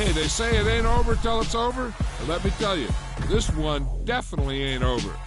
Hey, they say it ain't over till it's over. But let me tell you, this one definitely ain't over.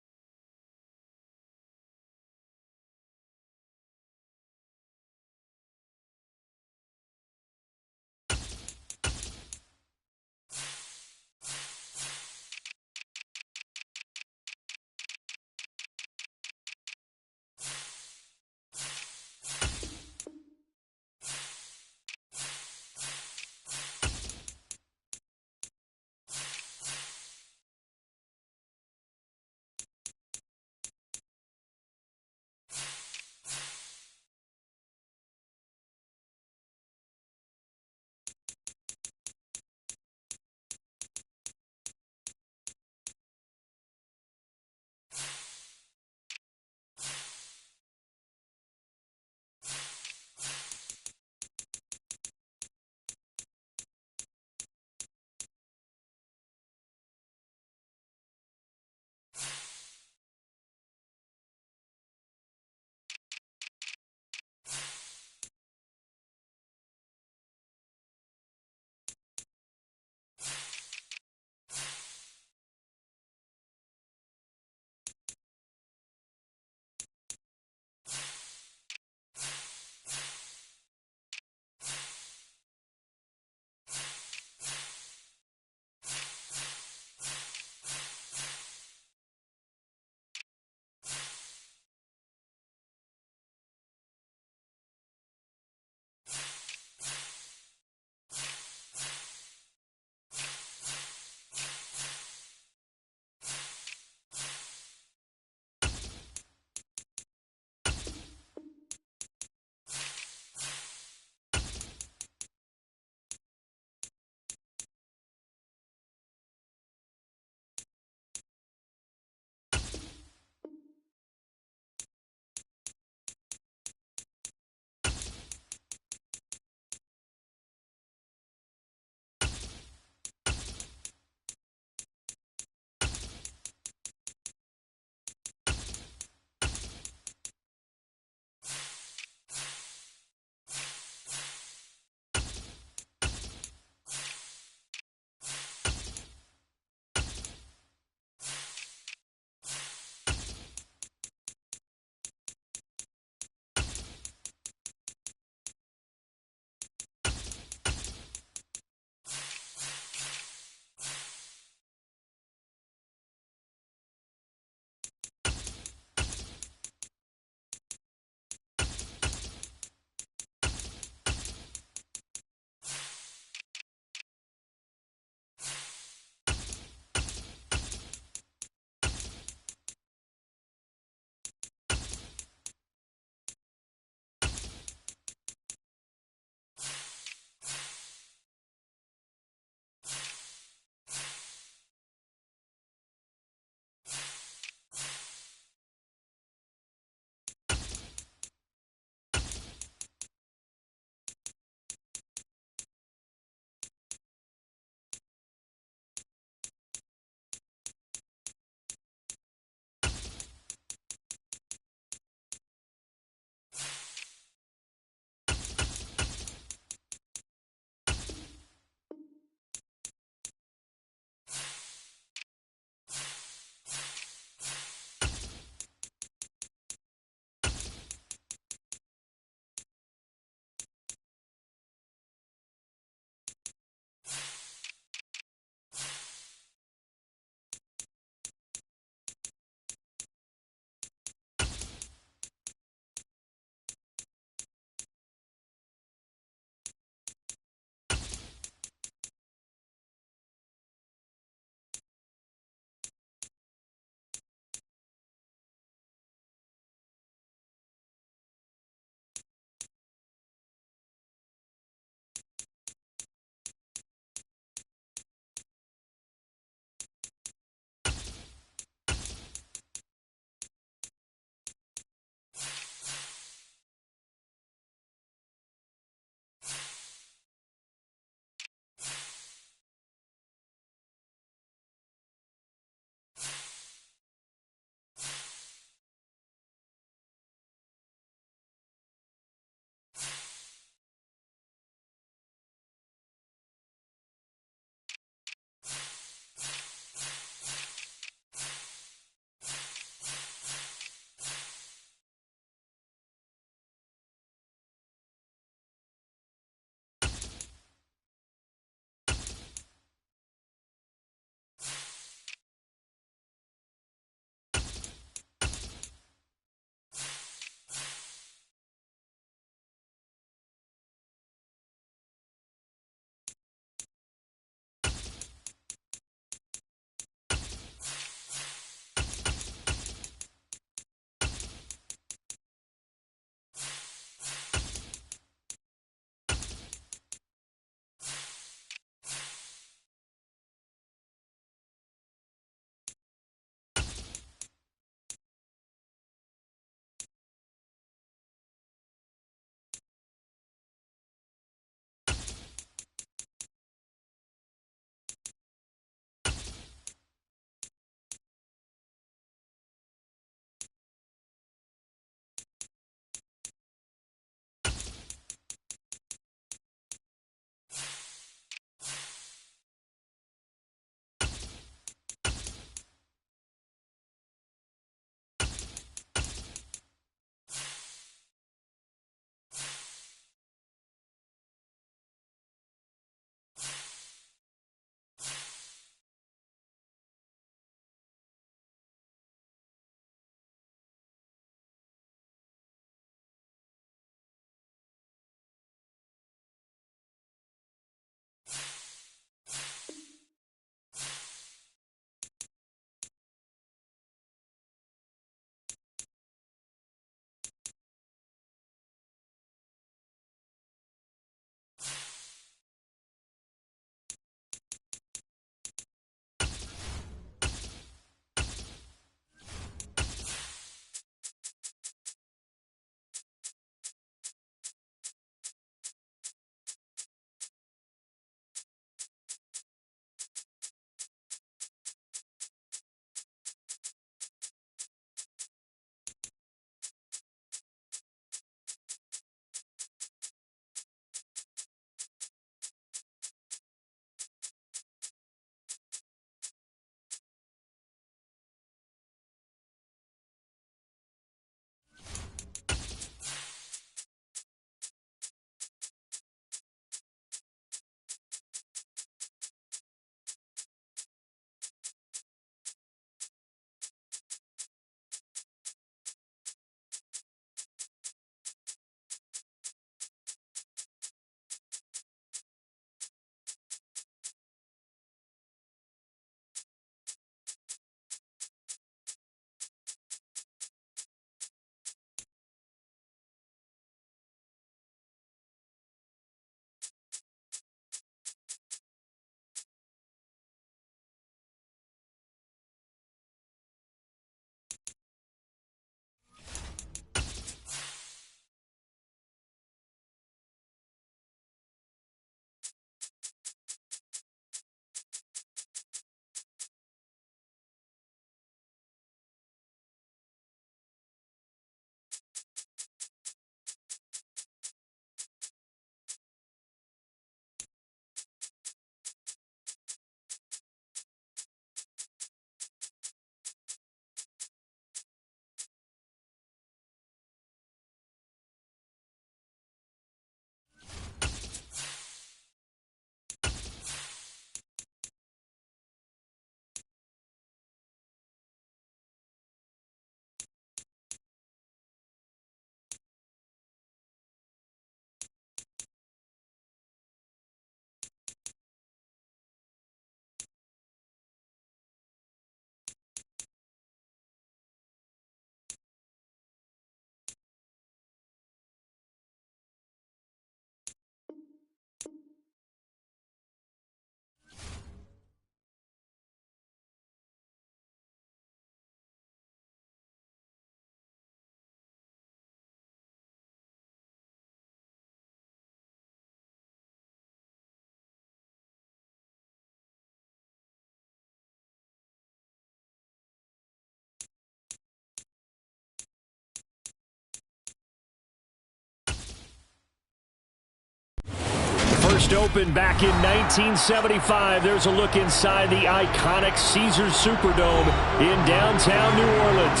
First opened back in 1975. There's a look inside the iconic Caesars Superdome in downtown New Orleans.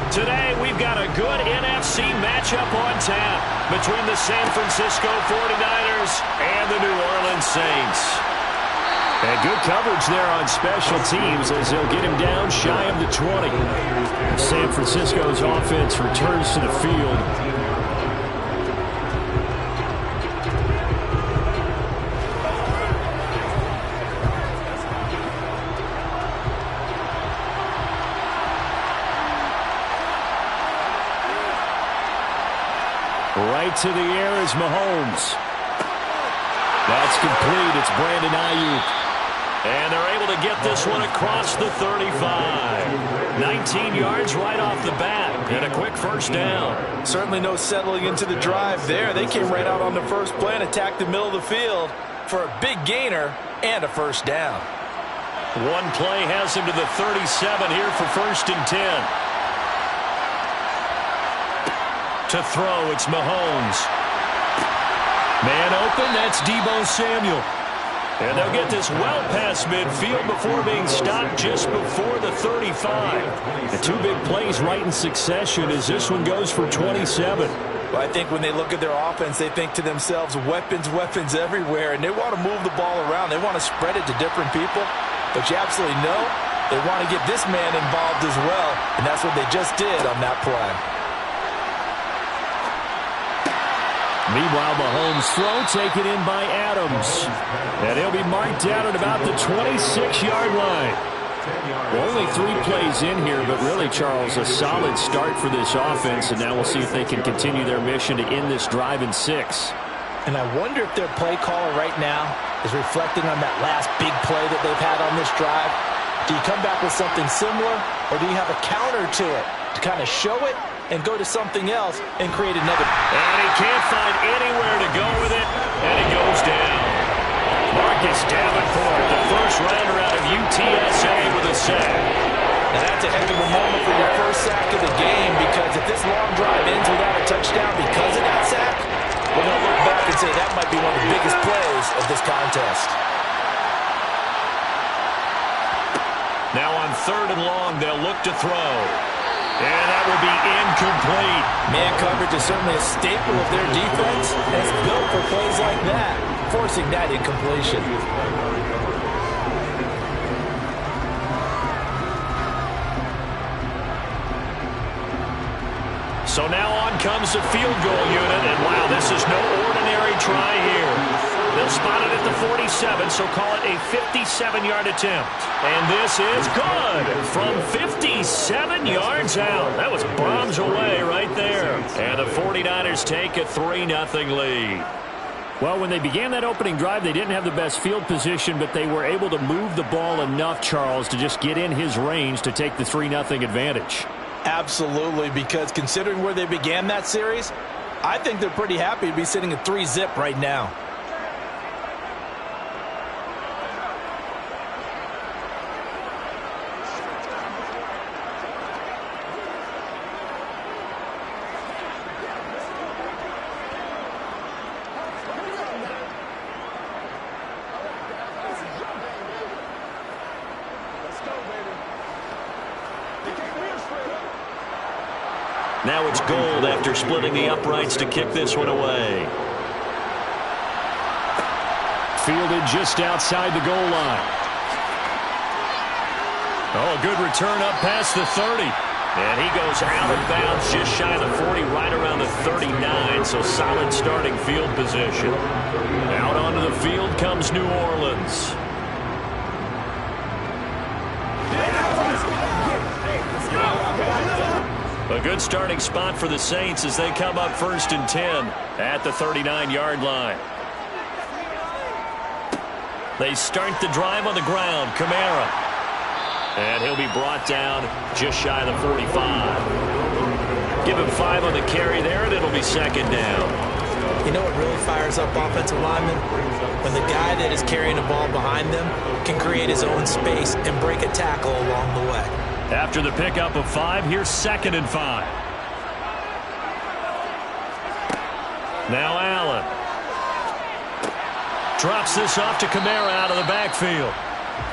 Today, we've got a good NFC matchup on tap between the San Francisco 49ers and the New Orleans Saints. And good coverage there on special teams as they'll get him down shy of the 20. San Francisco's offense returns to the field. Right to the air is Mahomes. That's complete. It's Brandon Ayuk. And they're able to get this one across the 35. 19 yards right off the bat. And a quick first down. Certainly no settling into the drive there. They came right out on the first play and attacked the middle of the field for a big gainer and a first down. One play has him to the 37 here for 1st and 10. To throw, it's Mahomes. Man open, that's Deebo Samuel. And they'll get this well past midfield before being stopped just before the 35. The two big plays right in succession as this one goes for 27. Well, I think when they look at their offense, they think to themselves, weapons, weapons everywhere, and they want to move the ball around. They want to spread it to different people. But you absolutely know they want to get this man involved as well, and that's what they just did on that play. Meanwhile, Mahomes' throw taken in by Adams. And he'll be marked down at about the 26-yard line. Well, only 3 plays in here, but really, Charles, a solid start for this offense. And now we'll see if they can continue their mission to end this drive in 6. And I wonder if their play caller right now is reflecting on that last big play that they've had on this drive. Do you come back with something similar, or do you have a counter to it to kind of show it and go to something else and create another? And he can't find anywhere to go with it, and he goes down. Marcus Davenport, the first rounder out of UTSA with a sack. And that's a heck of a moment for your first sack of the game, because if this long drive ends without a touchdown because of that sack, we're going to look back and say that might be one of the biggest plays of this contest. Now on 3rd and long, they'll look to throw. And that will be incomplete. Man coverage is certainly a staple of their defense, and it's built for plays like that, forcing that incompletion. So now on comes the field goal unit, and wow, this is no ordinary try here. They'll spot it at the 47, so call it a 57-yard attempt. And this is good from 57 yards out. That was bombs away right there. And the 49ers take a 3-0 lead. Well, when they began that opening drive, they didn't have the best field position, but they were able to move the ball enough, Charles, to just get in his range to take the 3-0 advantage. Absolutely, because considering where they began that series, I think they're pretty happy to be sitting at 3-zip right now. Now it's Gold after splitting the uprights to kick this one away. Fielded just outside the goal line. Oh, a good return up past the 30. And he goes out of bounds just shy of the 40, right around the 39, so solid starting field position. Out onto the field comes New Orleans. A good starting spot for the Saints as they come up 1st and 10 at the 39-yard line. They start the drive on the ground. Kamara. And he'll be brought down just shy of the 45. Give him 5 on the carry there, and it'll be 2nd down. You know what really fires up offensive linemen? When the guy that is carrying the ball behind them can create his own space and break a tackle along the way. After the pickup of 5, here's 2nd and 5. Now Allen. Drops this off to Kamara out of the backfield.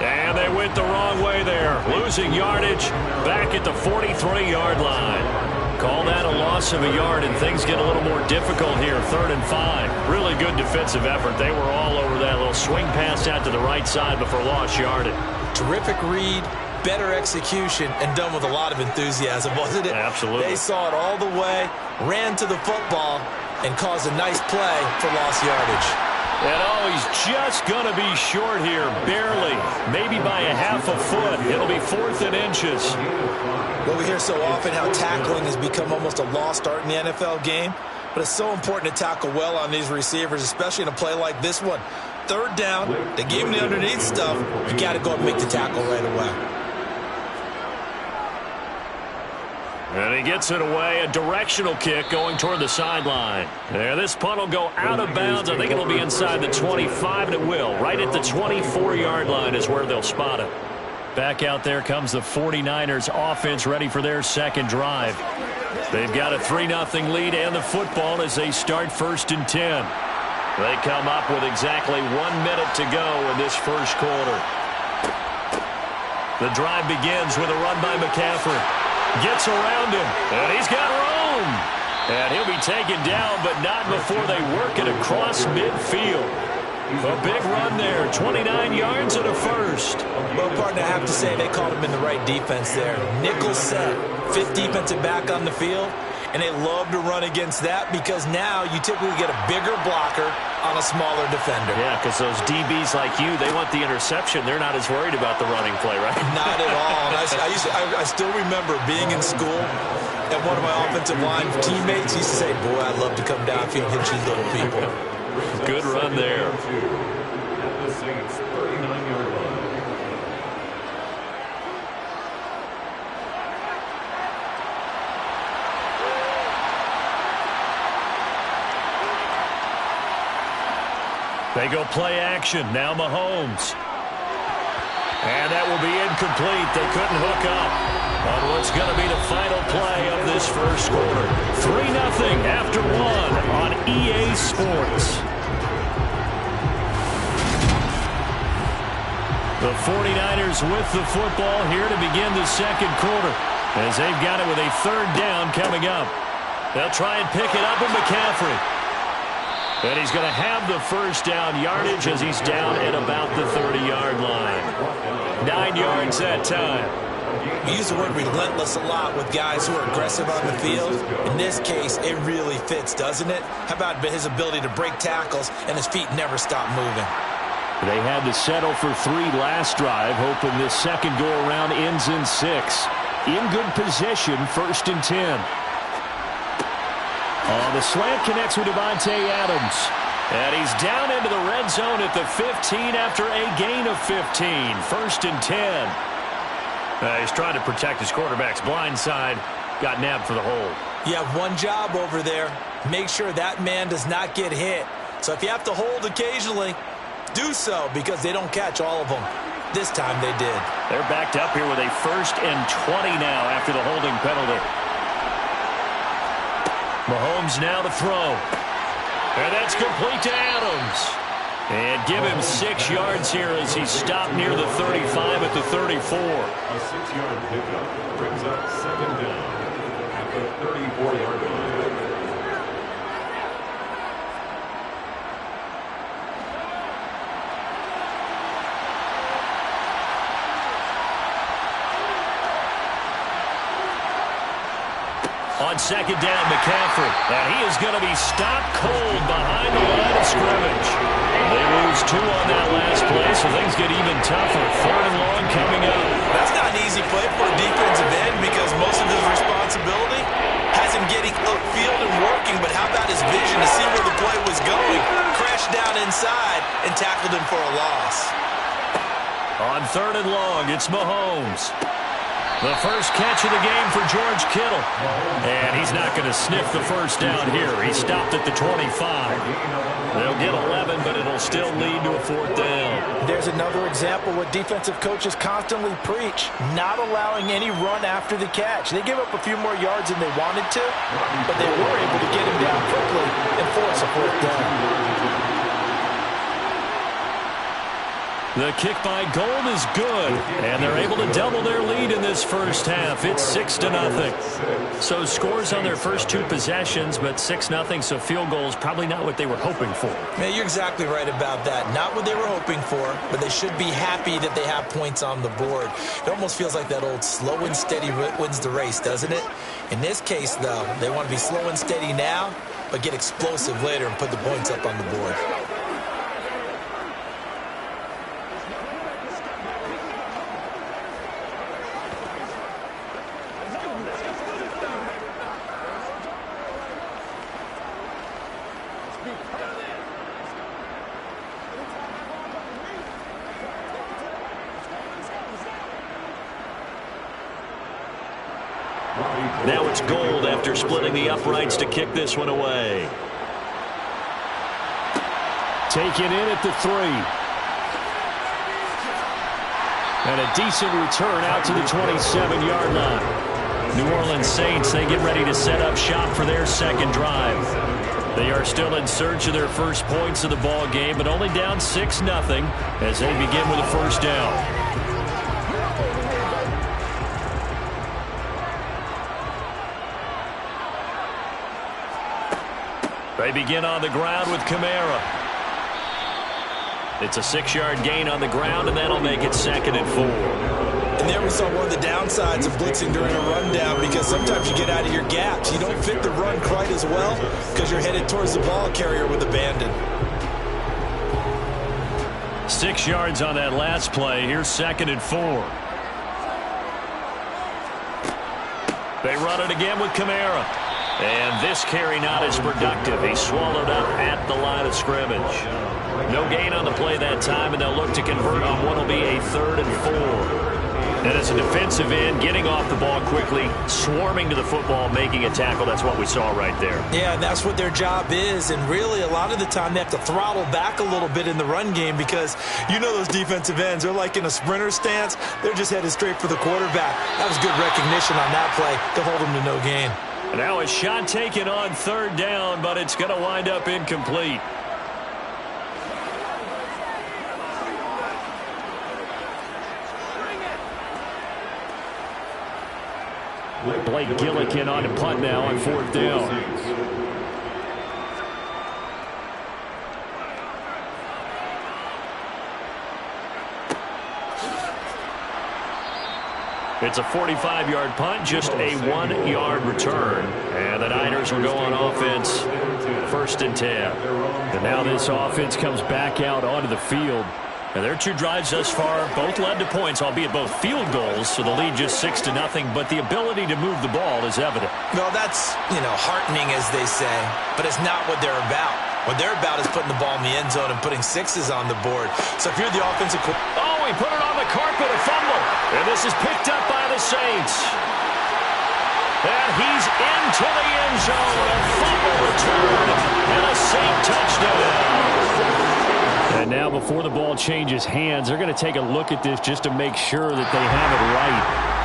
And they went the wrong way there. Losing yardage back at the 43-yard line. Call that a loss of a yard, and things get a little more difficult here. 3rd and 5. Really good defensive effort. They were all over that little swing pass out to the right side before lost yardage. Terrific read, better execution, and done with a lot of enthusiasm, wasn't it? Absolutely. They saw it all the way, ran to the football, and caused a nice play for lost yardage. And he's just going to be short here, barely, maybe by a half a foot. It'll be 4th and inches. Well, we hear so often how tackling has become almost a lost art in the NFL game, but it's so important to tackle well on these receivers, especially in a play like this one. 3rd down, they gave him the underneath stuff. You got to go up and make the tackle right away. And he gets it away, a directional kick going toward the sideline. There, this punt will go out of bounds. I think it'll be inside the 25, and it will. Right at the 24-yard line is where they'll spot it. Back out there comes the 49ers offense ready for their second drive. They've got a 3-0 lead and the football as they start 1st and 10. They come up with exactly 1 minute to go in this first quarter. The drive begins with a run by McCaffrey. Gets around him, and he's got room. And he'll be taken down, but not before they work it across midfield. A big run there, 29 yards and a first. Well, partner, I have to say they called him in the right defense there. Nickel set, 5th defensive back on the field, and they love to run against that because now you typically get a bigger blocker on a smaller defender. Yeah, because those DBs like you, they want the interception. They're not as worried about the running play, right? Not at all. And I still remember being in school, and one of my offensive line teammates used to say, boy, I'd love to come downfield and hit you little people. Good run there. They go play action. Now Mahomes. And that will be incomplete. They couldn't hook up on what's going to be the final play of this first quarter. 3-0 after 1 on EA Sports. The 49ers with the football here to begin the second quarter as they've got it with a 3rd down coming up. They'll try and pick it up with McCaffrey. And he's going to have the first down yardage as he's down at about the 30-yard line. 9 yards that time. We use the word relentless a lot with guys who are aggressive on the field. In this case, it really fits, doesn't it? How about his ability to break tackles and his feet never stop moving? They had to settle for 3 last drive, hoping this second go-around ends in 6. In good position, 1st and 10. The slant connects with Devontae Adams. And he's down into the red zone at the 15 after a gain of 15. 1st and 10. He's trying to protect his quarterback's blind side. Got nabbed for the hold. You have one job over there. Make sure that man does not get hit. So if you have to hold occasionally, do so because they don't catch all of them. This time they did. They're backed up here with a 1st and 20 now after the holding penalty. Mahomes now to throw. And that's complete to Adams. And give him 6 yards here as he stopped near the 35 at the 34. A 6-yard pickup brings up 2nd down at the 34-yard line. On 2nd down, McCaffrey. And he is going to be stopped cold behind the line of scrimmage. They lose 2 on that last play, so things get even tougher. 3rd and long coming up. That's not an easy play for a defensive end because most of his responsibility has him getting upfield and working, but how about his vision to see where the play was going? Crashed down inside and tackled him for a loss. On 3rd and long, it's Mahomes. The first catch of the game for George Kittle. And he's not going to sniff the first down here. He stopped at the 25. They'll get 11, but it'll still lead to a 4th down. There's another example what defensive coaches constantly preach, not allowing any run after the catch. They give up a few more yards than they wanted to, but they were able to get him down quickly and force a 4th down. The kick by Gold is good, and they're able to double their lead in this first half. It's 6-0. So scores on their first two possessions, but 6-0, so field goals probably not what they were hoping for. Yeah, you're exactly right about that. Not what they were hoping for, but they should be happy that they have points on the board. It almost feels like that old slow and steady wins the race, doesn't it? In this case, though, they want to be slow and steady now, but get explosive later and put the points up on the board. Now it's Gold after splitting the uprights to kick this one away. Taken in at the 3. And a decent return out to the 27-yard line. New Orleans Saints, they get ready to set up shop for their second drive. They are still in search of their first points of the ball game, but only down 6-0 as they begin with a first down. They begin on the ground with Kamara. It's a 6-yard gain on the ground, and that'll make it 2nd and 4. And there we saw one of the downsides of blitzing during a rundown, because sometimes you get out of your gaps. You don't fit the run quite as well because you're headed towards the ball carrier with abandon. 6 yards on that last play. Here's 2nd and 4. They run it again with Kamara. And this carry not as productive. He swallowed up at the line of scrimmage. No gain on the play that time, and they'll look to convert on what will be a 3rd and 4. And as a defensive end, getting off the ball quickly, swarming to the football, making a tackle, that's what we saw right there. Yeah, and that's what their job is. And really, a lot of the time, they have to throttle back a little bit in the run game, because you know those defensive ends, they're like in a sprinter stance. They're just headed straight for the quarterback. That was good recognition on that play to hold them to no gain. Now a shot taken on 3rd down, but it's going to wind up incomplete. Blake Gillikin on the punt now on 4th down. It's a 45-yard punt, just a 1-yard return. And the Niners will go on offense, 1st and 10. And now this offense comes back out onto the field. And their 2 drives thus far both led to points, albeit both field goals, so the lead just 6-0, but the ability to move the ball is evident. Well, that's, heartening, as they say, but it's not what they're about. What they're about is putting the ball in the end zone and putting 6s on the board. So if you're the offensive coordinator... Oh, he put it on the carpet, a fumble. And this is picked up by the Saints. And he's into the end zone. A fumble return and a Saint touchdown. And now before the ball changes hands, they're going to take a look at this just to make sure that they have it right.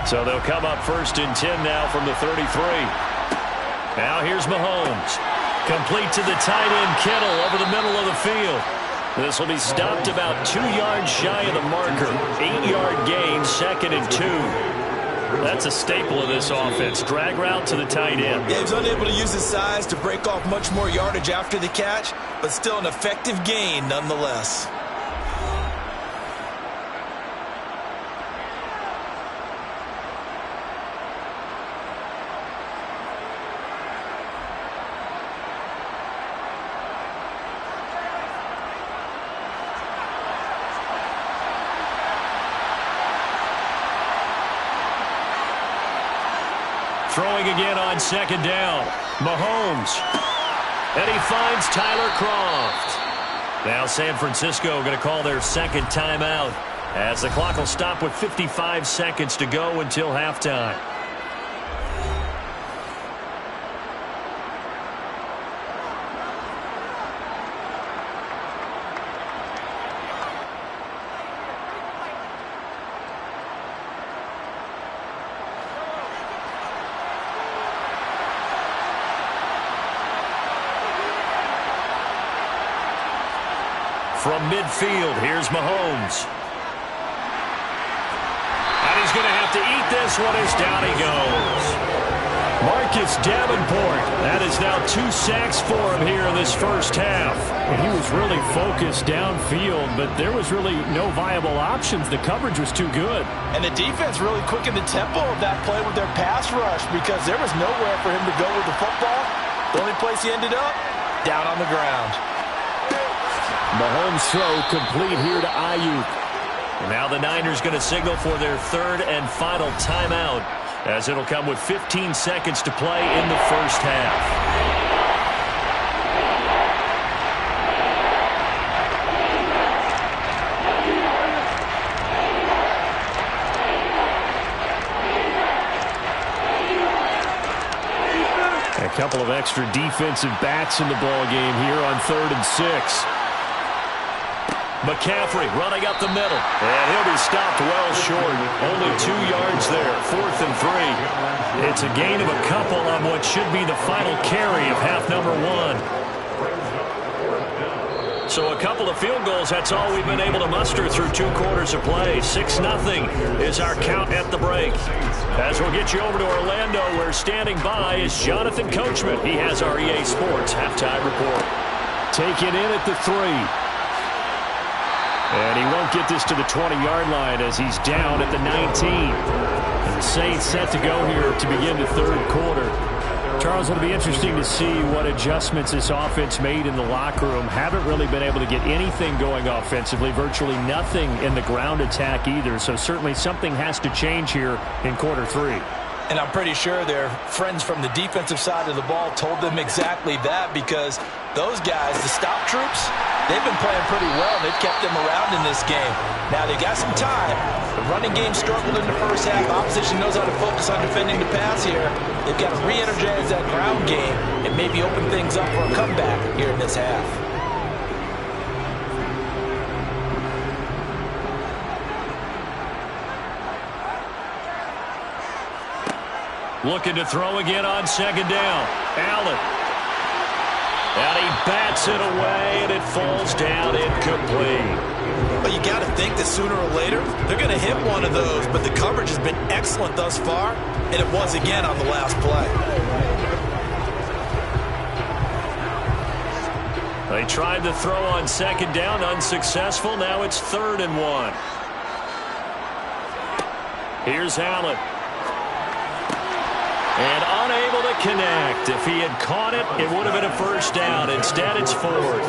So they'll come up 1st and 10 now from the 33. Now here's Mahomes. Complete to the tight end, Kittle, over the middle of the field. This will be stopped about 2 yards shy of the marker. 8-yard gain, 2nd and 2. That's a staple of this offense. Drag route to the tight end. Yeah, he was unable to use his size to break off much more yardage after the catch, but still an effective gain nonetheless. Throwing again on 2nd down. Mahomes. And he finds Tyler Kroft. Now San Francisco going to call their 2nd timeout, as the clock will stop with 55 seconds to go until halftime. From midfield, here's Mahomes. And he's going to have to eat this one as down he goes. Marcus Davenport, that is now 2 sacks for him here in this first half. Well, he was really focused downfield, but there was really no viable options. The coverage was too good. And the defense really quickened the tempo of that play with their pass rush because there was nowhere for him to go with the football. The only place he ended up, down on the ground. Mahomes' throw complete here to Ayuk. And now the Niners going to signal for their third and final timeout, as it'll come with 15 seconds to play in the first half. A couple of extra defensive backs in the ball game here on 3rd and 6. McCaffrey running up the middle, and he'll be stopped well short. Only 2 yards there, 4th and 3. It's a gain of a couple on what should be the final carry of half number 1. So a couple of field goals, that's all we've been able to muster through 2 quarters of play. 6-0 is our count at the break. As we'll get you over to Orlando, where standing by is Jonathan Coachman. He has our EA Sports halftime report. Taken in at the 3. And he won't get this to the 20-yard line as he's down at the 19. And the Saints set to go here to begin the 3rd quarter. Charles, it'll be interesting to see what adjustments this offense made in the locker room. Haven't really been able to get anything going offensively, virtually nothing in the ground attack either. So certainly something has to change here in quarter 3. And I'm pretty sure their friends from the defensive side of the ball told them exactly that, because those guys, the stop troops, they've been playing pretty well. They've kept them around in this game. Now, they got some time. The running game struggled in the first half. Opposition knows how to focus on defending the pass here. They've got to re-energize that ground game and maybe open things up for a comeback here in this half. Looking to throw again on 2nd down. Allen. And he bats it away, and it falls down incomplete. But you got to think that sooner or later, they're going to hit one of those. But the coverage has been excellent thus far, and it was again on the last play. They tried to throw on 2nd down, unsuccessful. Now it's 3rd and 1. Here's Allen. And unable to connect. If he had caught it, it would have been a first down. Instead, it's 4th.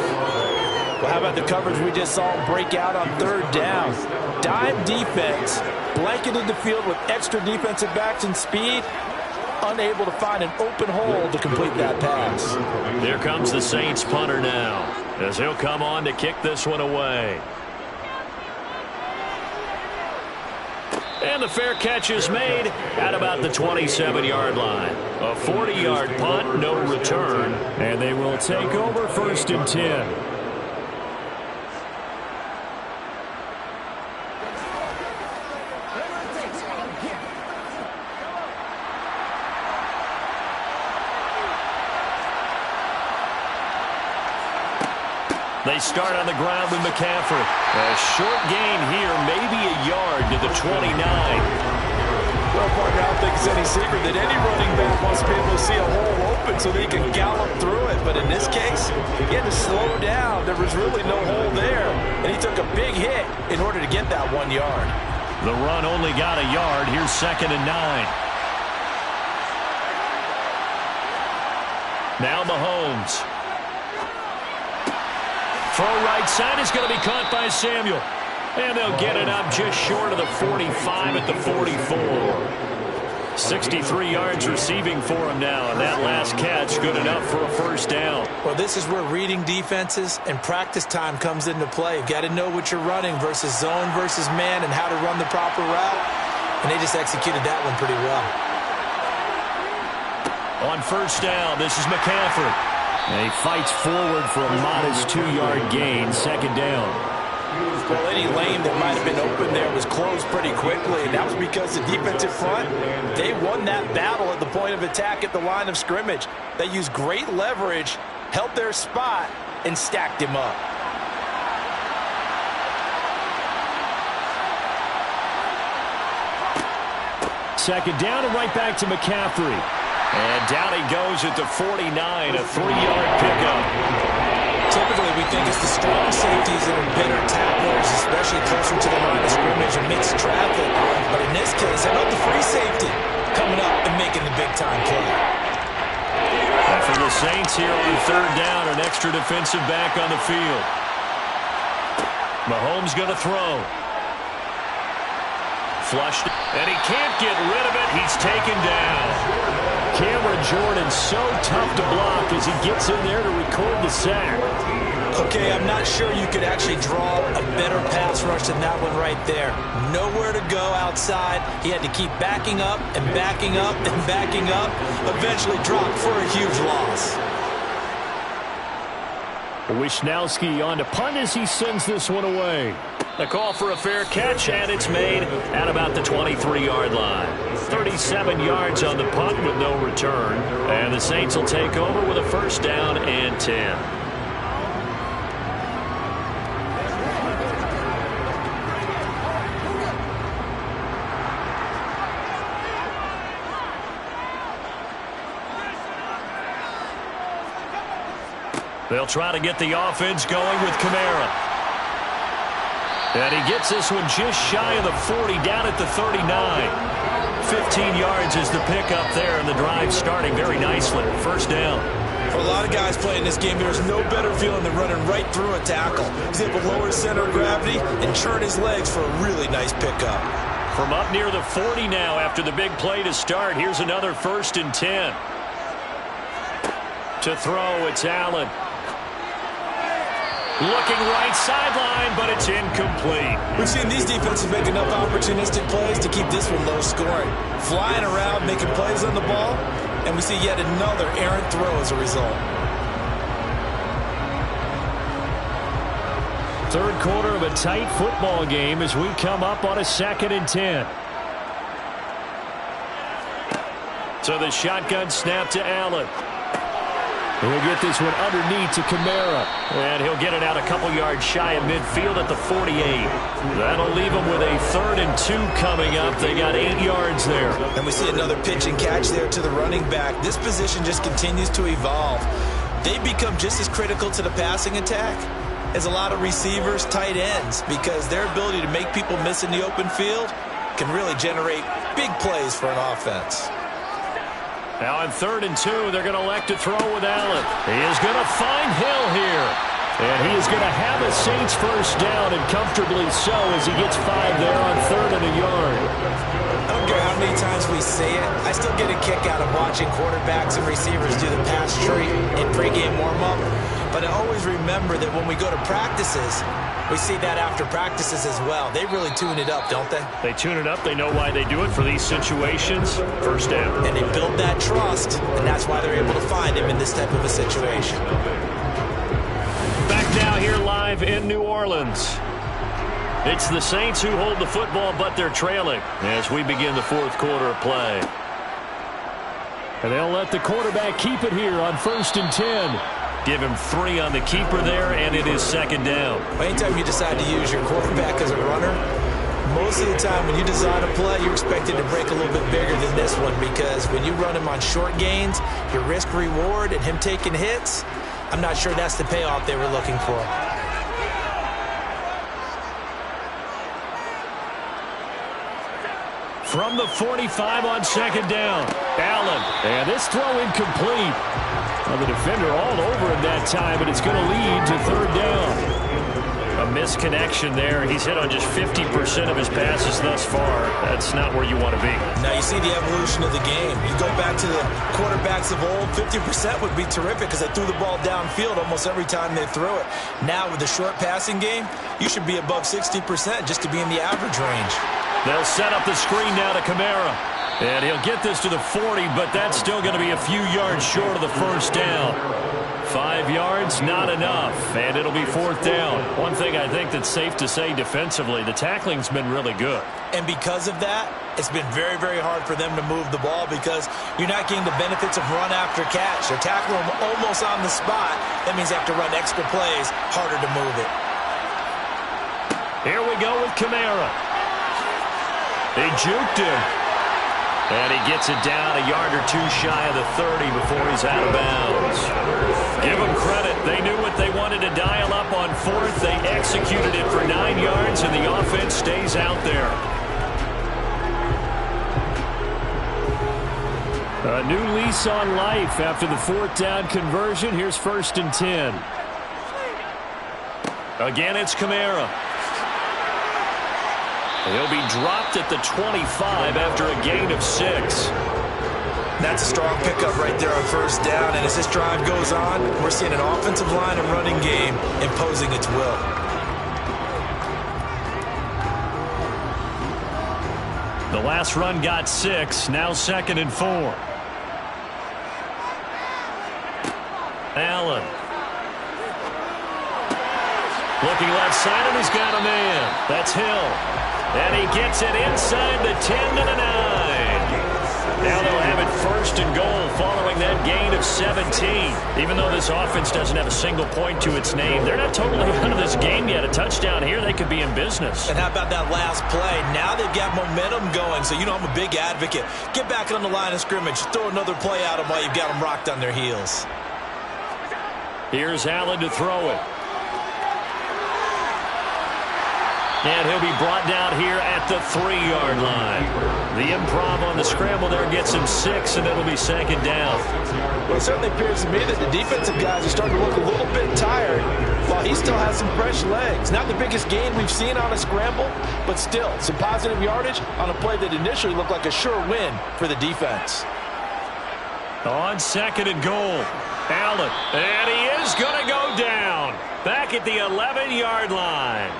Well, how about the coverage we just saw break out on 3rd down? Dime defense, blanketed the field with extra defensive backs and speed, unable to find an open hole to complete that pass. There comes the Saints punter now, as he'll come on to kick this one away. And the fair catch is made at about the 27-yard line. A 40-yard punt, no return. And they will take over 1st and 10. They start on the ground with McCaffrey. A short gain here, maybe a yard to the 29. Well, partner, I don't think it's any secret that any running back wants to be able to see a hole open so that he can gallop through it. But in this case, he had to slow down. There was really no hole there, and he took a big hit in order to get that 1 yard. The run only got a yard. Here's 2nd and 9. Now Mahomes. Throw right side is going to be caught by Samuel. And they'll get it up just short of the 45 at the 44. 63 yards receiving for him now. And that last catch good enough for a first down. Well, this is where reading defenses and practice time comes into play. You've got to know what you're running versus zone versus man and how to run the proper route. And they just executed that one pretty well. On first down, this is McCaffrey. And he fights forward for a modest 2-yard gain, 2nd down. Well, any lane that might have been open there was closed pretty quickly, and that was because the defensive front, they won that battle at the point of attack at the line of scrimmage. They used great leverage, held their spot, and stacked him up. Second down and right back to McCaffrey. And down he goes at the 49, a 3-yard pickup. Typically, we think it's the strong safeties that are better tacklers, especially closer to the line of scrimmage amidst traffic. But in this case, how about the free safety coming up and making the big-time play? And for the Saints here on third down, an extra defensive back on the field. Mahomes going to throw. Flushed, and he can't get rid of it. He's taken down. Cameron Jordan so tough to block as he gets in there to record the sack. Okay, I'm not sure you could actually draw a better pass rush than that one right there. Nowhere to go outside. He had to keep backing up and backing up and backing up. Eventually dropped for a huge loss. Wishnowski on to punt as he sends this one away. The call for a fair catch, and it's made at about the 23-yard line. 37 yards on the punt with no return. And the Saints will take over with a first down and 10. They'll try to get the offense going with Kamara. And he gets this one just shy of the 40, down at the 39. 15 yards is the pickup there, and the drive starting very nicely. First down. For a lot of guys playing this game, there's no better feeling than running right through a tackle. He's able to lower his center of gravity and turn his legs for a really nice pickup. From up near the 40 now after the big play to start, here's another 1st and 10. To throw, it's Allen. Looking right sideline, but it's incomplete. We've seen these defenses make enough opportunistic plays to keep this one low scoring. Flying around, making plays on the ball, and we see yet another errant throw as a result. Third quarter of a tight football game as we come up on a 2nd and 10. So the shotgun snap to Allen. He'll get this one underneath to Kamara. And he'll get it out a couple yards shy of midfield at the 48. That'll leave him with a 3rd and 2 coming up. They got 8 yards there. And we see another pitch and catch there to the running back. This position just continues to evolve. They become just as critical to the passing attack as a lot of receivers, tight ends, because their ability to make people miss in the open field can really generate big plays for an offense. Now on 3rd and 2, they're going to elect to throw with Allen. He is going to find Hill here. And he is going to have a Saints first down, and comfortably so, as he gets 5 there on 3rd and a yard. I don't care how many times we say it, I still get a kick out of watching quarterbacks and receivers do the pass tree in pregame warm-up. But I always remember that when we go to practices, we see that after practices as well. They really tune it up, don't they? They tune it up. They know why they do it for these situations. First down. And they build that trust, and that's why they're able to find him in this type of a situation. Back now here live in New Orleans. It's the Saints who hold the football, but they're trailing as we begin the 4th quarter of play. And they'll let the quarterback keep it here on 1st and 10. Give him 3 on the keeper there, and it is 2nd down. Anytime you decide to use your quarterback as a runner, most of the time when you design a play, you're expected to break a little bit bigger than this one, because when you run him on short gains, your risk-reward and him taking hits, I'm not sure that's the payoff they were looking for. From the 45 on 2nd down, Allen. And this throw incomplete. Well, the defender all over him that time, and it's going to lead to 3rd down. A misconnection there. He's hit on just 50% of his passes thus far. That's not where you want to be. Now you see the evolution of the game. You go back to the quarterbacks of old, 50% would be terrific because they threw the ball downfield almost every time they threw it. Now with the short passing game, you should be above 60% just to be in the average range. They'll set up the screen now to Kamara. And he'll get this to the 40, but that's still going to be a few yards short of the first down. 5 yards, not enough, and it'll be 4th down. One thing I think that's safe to say defensively, the tackling's been really good. And because of that, it's been very, very hard for them to move the ball because you're not getting the benefits of run after catch. They're tackling them almost on the spot. That means they have to run extra plays, harder to move it. Here we go with Kamara. They juked him. And he gets it down a yard or two shy of the 30 before he's out of bounds. Give them credit. They knew what they wanted to dial up on fourth. They executed it for 9 yards, and the offense stays out there. A new lease on life after the fourth down conversion. Here's 1st and 10. Again, it's Kamara. He'll be dropped at the 25 after a gain of 6. That's a strong pickup right there on 1st down, and as this drive goes on, we're seeing an offensive line and running game imposing its will. The last run got 6, now 2nd and 4. Allen. Looking left side, and he's got a man. That's Hill. And he gets it inside the 10 to the 9. Now they'll have it 1st and goal following that gain of 17. Even though this offense doesn't have a single point to its name, they're not totally out of this game yet. A touchdown here, they could be in business. And how about that last play? Now they've got momentum going, so you know I'm a big advocate. Get back on the line of scrimmage. Throw another play at them while you've got them rocked on their heels. Here's Allen to throw it. And he'll be brought down here at the 3-yard line. The improv on the scramble there gets him 6, and it'll be 2nd down. Well, it certainly appears to me that the defensive guys are starting to look a little bit tired, while he still has some fresh legs. Not the biggest gain we've seen on a scramble, but still some positive yardage on a play that initially looked like a sure win for the defense. On 2nd and goal, Allen. And he is going to go down. Back at the 11-yard line.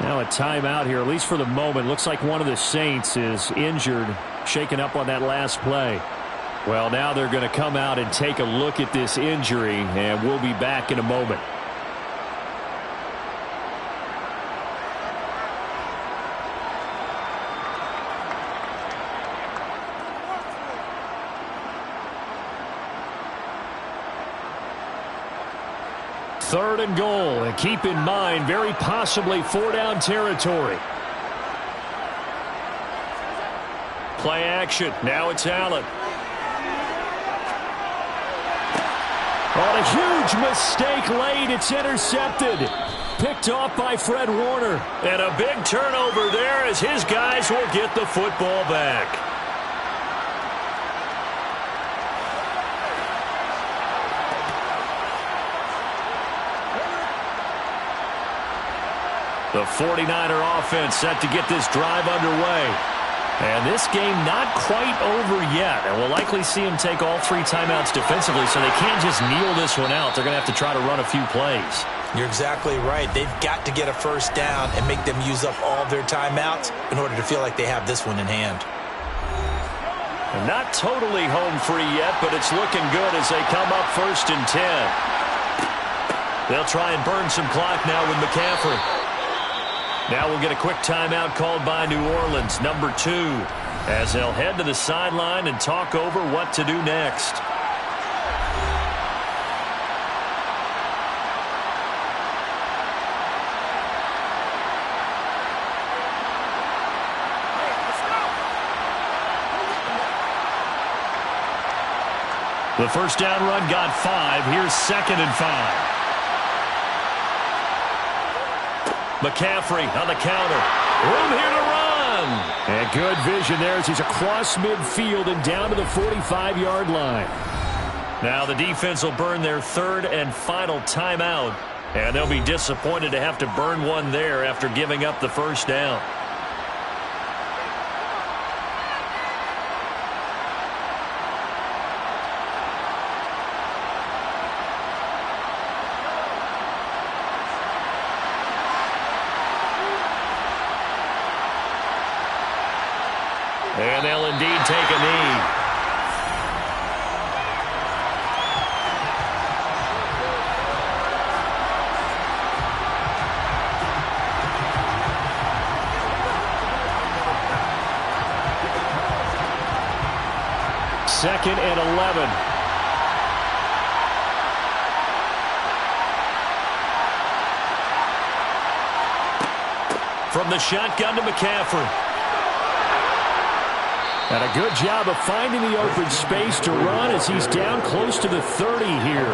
Now a timeout here, at least for the moment. Looks like one of the Saints is injured, shaken up on that last play. Well, now they're going to come out and take a look at this injury, and we'll be back in a moment. Third and goal, and keep in mind, very possibly 4-down territory. Play action. Now it's Allen. On a huge mistake late, it's intercepted. Picked off by Fred Warner. And a big turnover there as his guys will get the football back. The 49er offense set to get this drive underway. And this game not quite over yet. And we'll likely see them take all 3 timeouts defensively, so they can't just kneel this one out. They're going to have to try to run a few plays. You're exactly right. They've got to get a 1st down and make them use up all their timeouts in order to feel like they have this one in hand. And not totally home free yet, but it's looking good as they come up 1st and 10. They'll try and burn some clock now with McCaffrey. Now we'll get a quick timeout called by New Orleans, number 2, as they'll head to the sideline and talk over what to do next. The 1st down run got 5. Here's 2nd and 5. McCaffrey on the counter. Room here to run. And good vision there as he's across midfield and down to the 45-yard line. Now the defense will burn their 3rd and final timeout. And they'll be disappointed to have to burn one there after giving up the 1st down. And they'll indeed take a knee. Second and 11. From the shotgun to McCaffrey. And a good job of finding the open space to run as he's down close to the 30 here.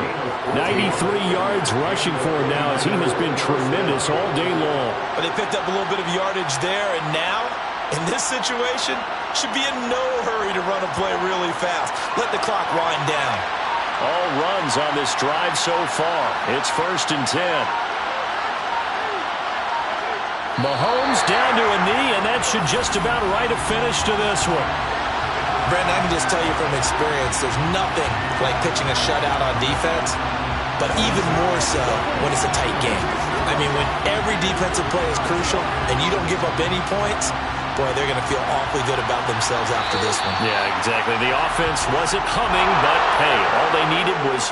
93 yards rushing for him now as he has been tremendous all day long. But they picked up a little bit of yardage there, and now, in this situation, should be in no hurry to run a play really fast. Let the clock wind down. All runs on this drive so far. It's 1st and 10. Mahomes down to a knee, and that should just about write a finish to this one. Brandon, I can just tell you from experience, there's nothing like pitching a shutout on defense, but even more so when it's a tight game. I mean, when every defensive play is crucial and you don't give up any points, boy, they're going to feel awfully good about themselves after this one. Yeah, exactly. The offense wasn't humming, but, hey, all they needed was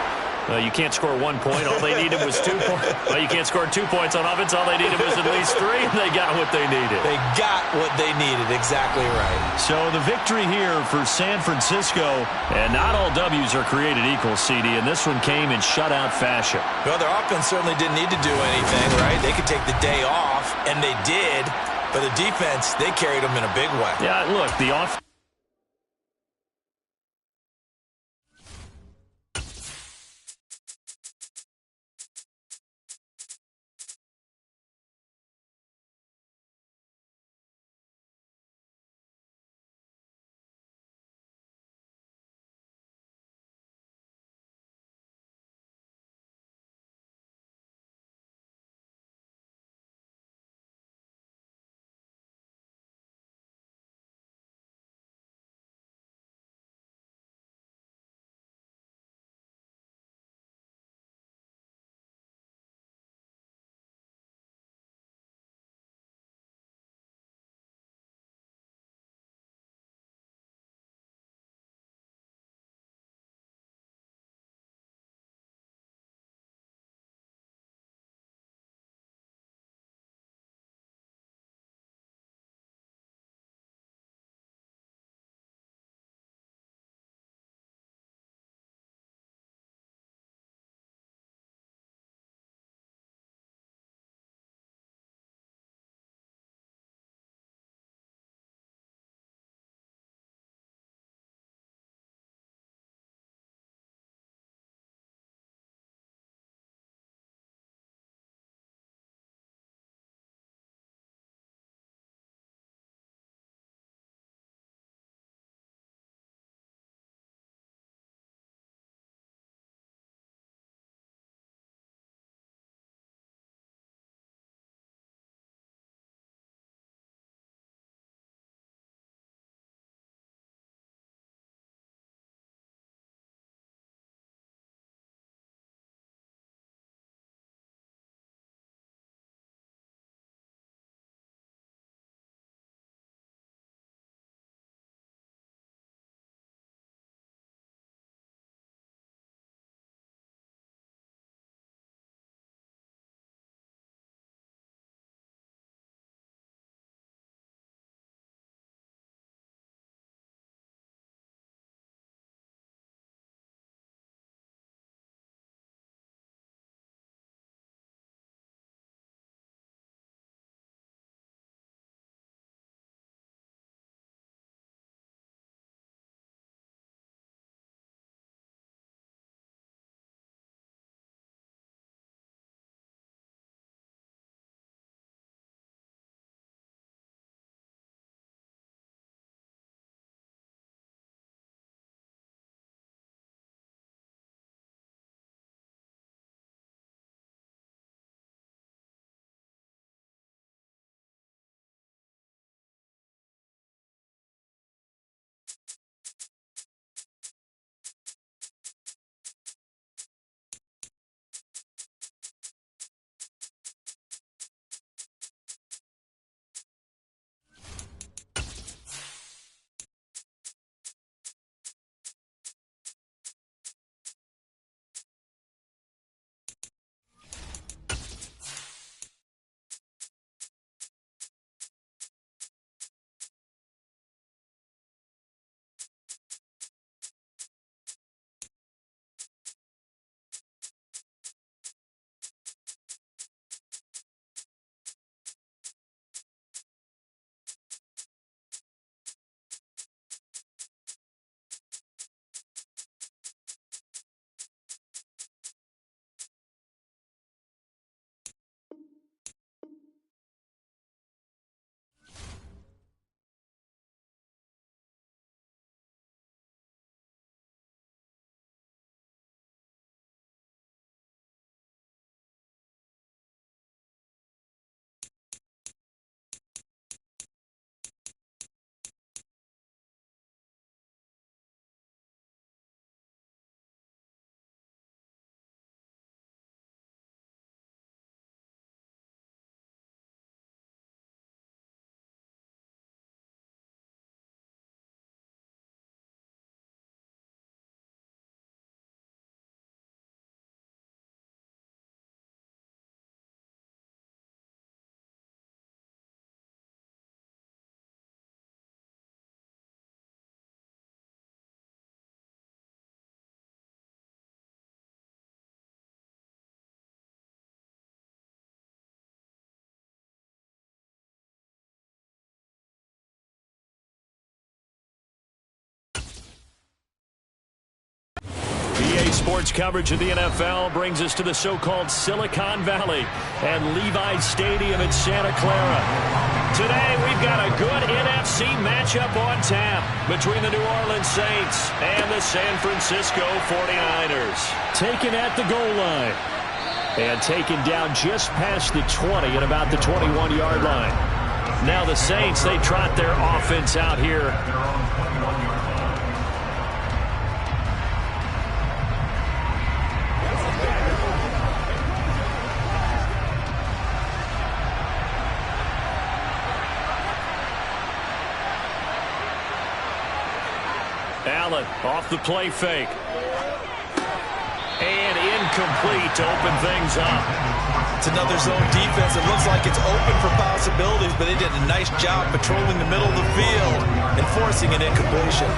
you can't score 1 point. All they needed was 2 points. Well, you can't score 2 points on offense. All they needed was at least 3, and they got what they needed. They got what they needed. Exactly right. So the victory here for San Francisco, and not all W's are created equal, CD, and this one came in shutout fashion. Well, their offense certainly didn't need to do anything, right? They could take the day off, and they did. But the defense, they carried them in a big way. Yeah, look, the offense. NBA sports coverage of the NFL brings us to the so-called Silicon Valley and Levi's Stadium in Santa Clara. Today, we've got a good NFC matchup on tap between the New Orleans Saints and the San Francisco 49ers. Taken at the goal line. And taken down just past the 20 at about the 21-yard line. Now the Saints, they trot their offense out here. Allen off the play fake. And incomplete to open things up. It's another zone defense. It looks like it's open for possibilities, but they did a nice job patrolling the middle of the field and forcing an incompletion.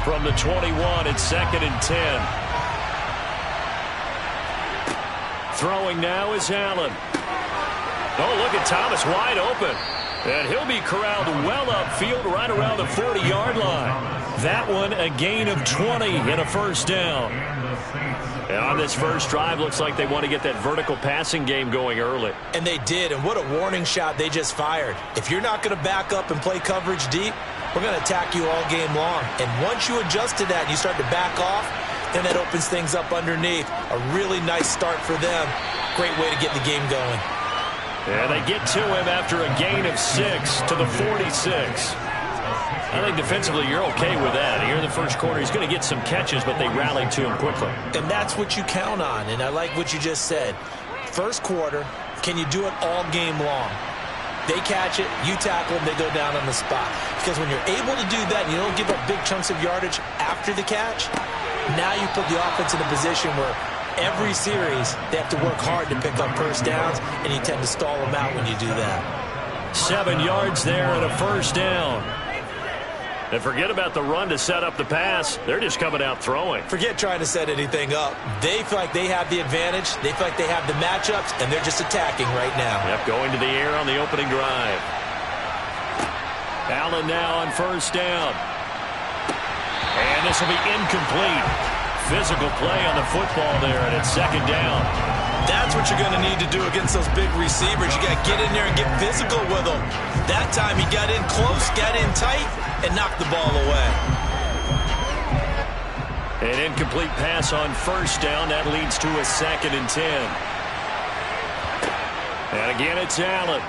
From the 21, it's 2nd and 10. Throwing now is Allen. Oh, look at Thomas wide open. And he'll be corralled well upfield right around the 40-yard line. That one a gain of 20 and a first down. And on this first drive, looks like they want to get that vertical passing game going early. And they did, and what a warning shot they just fired. If you're not going to back up and play coverage deep, we're going to attack you all game long. And once you adjust to that and you start to back off, then that opens things up underneath. A really nice start for them. Great way to get the game going. And they get to him after a gain of 6 to the 46. I think defensively you're okay with that. Here in the first quarter, he's going to get some catches, but they rallied to him quickly. And that's what you count on, and I like what you just said. First quarter, can you do it all game long? They catch it, you tackle them, they go down on the spot. Because when you're able to do that and you don't give up big chunks of yardage after the catch, now you put the offense in a position where every series, they have to work hard to pick up first downs, and you tend to stall them out when you do that. 7 yards there and a first down. And forget about the run to set up the pass. They're just coming out throwing. Forget trying to set anything up. They feel like they have the advantage. They feel like they have the matchups, and they're just attacking right now. Yep, going to the air on the opening drive. Allen now on first down. And this will be incomplete. Physical play on the football there, and it's 2nd down. That's what you're going to need to do against those big receivers. You got to get in there and get physical with them. That time he got in close, got in tight, and knocked the ball away. An incomplete pass on first down. That leads to a 2nd and 10. And again, it's Allen.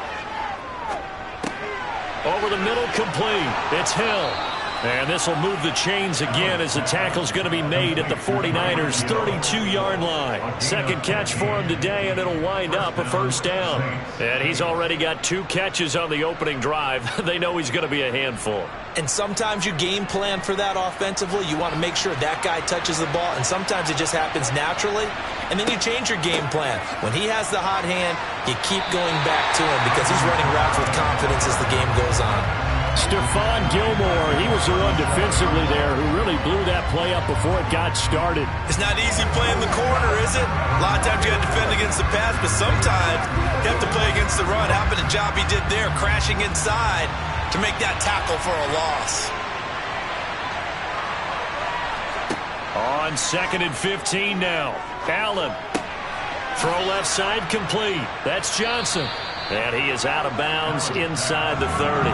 Over the middle, complete. It's Hill. And this will move the chains again as the tackle's going to be made at the 49ers' 32-yard line. Second catch for him today, and it'll wind up a first down. And he's already got 2 catches on the opening drive. They know he's going to be a handful. And sometimes you game plan for that offensively. You want to make sure that guy touches the ball, and sometimes it just happens naturally. And then you change your game plan. When he has the hot hand, you keep going back to him because he's running routes with confidence as the game goes on. Stephon Gilmore, he was the one defensively there who really blew that play up before it got started. It's not easy playing the corner, is it? A lot of times you got to defend against the pass, but sometimes you have to play against the run. How about the job he did there, crashing inside to make that tackle for a loss? On 2nd and 15 now. Allen. Throw left side complete. That's Johnson. And he is out of bounds inside the 30.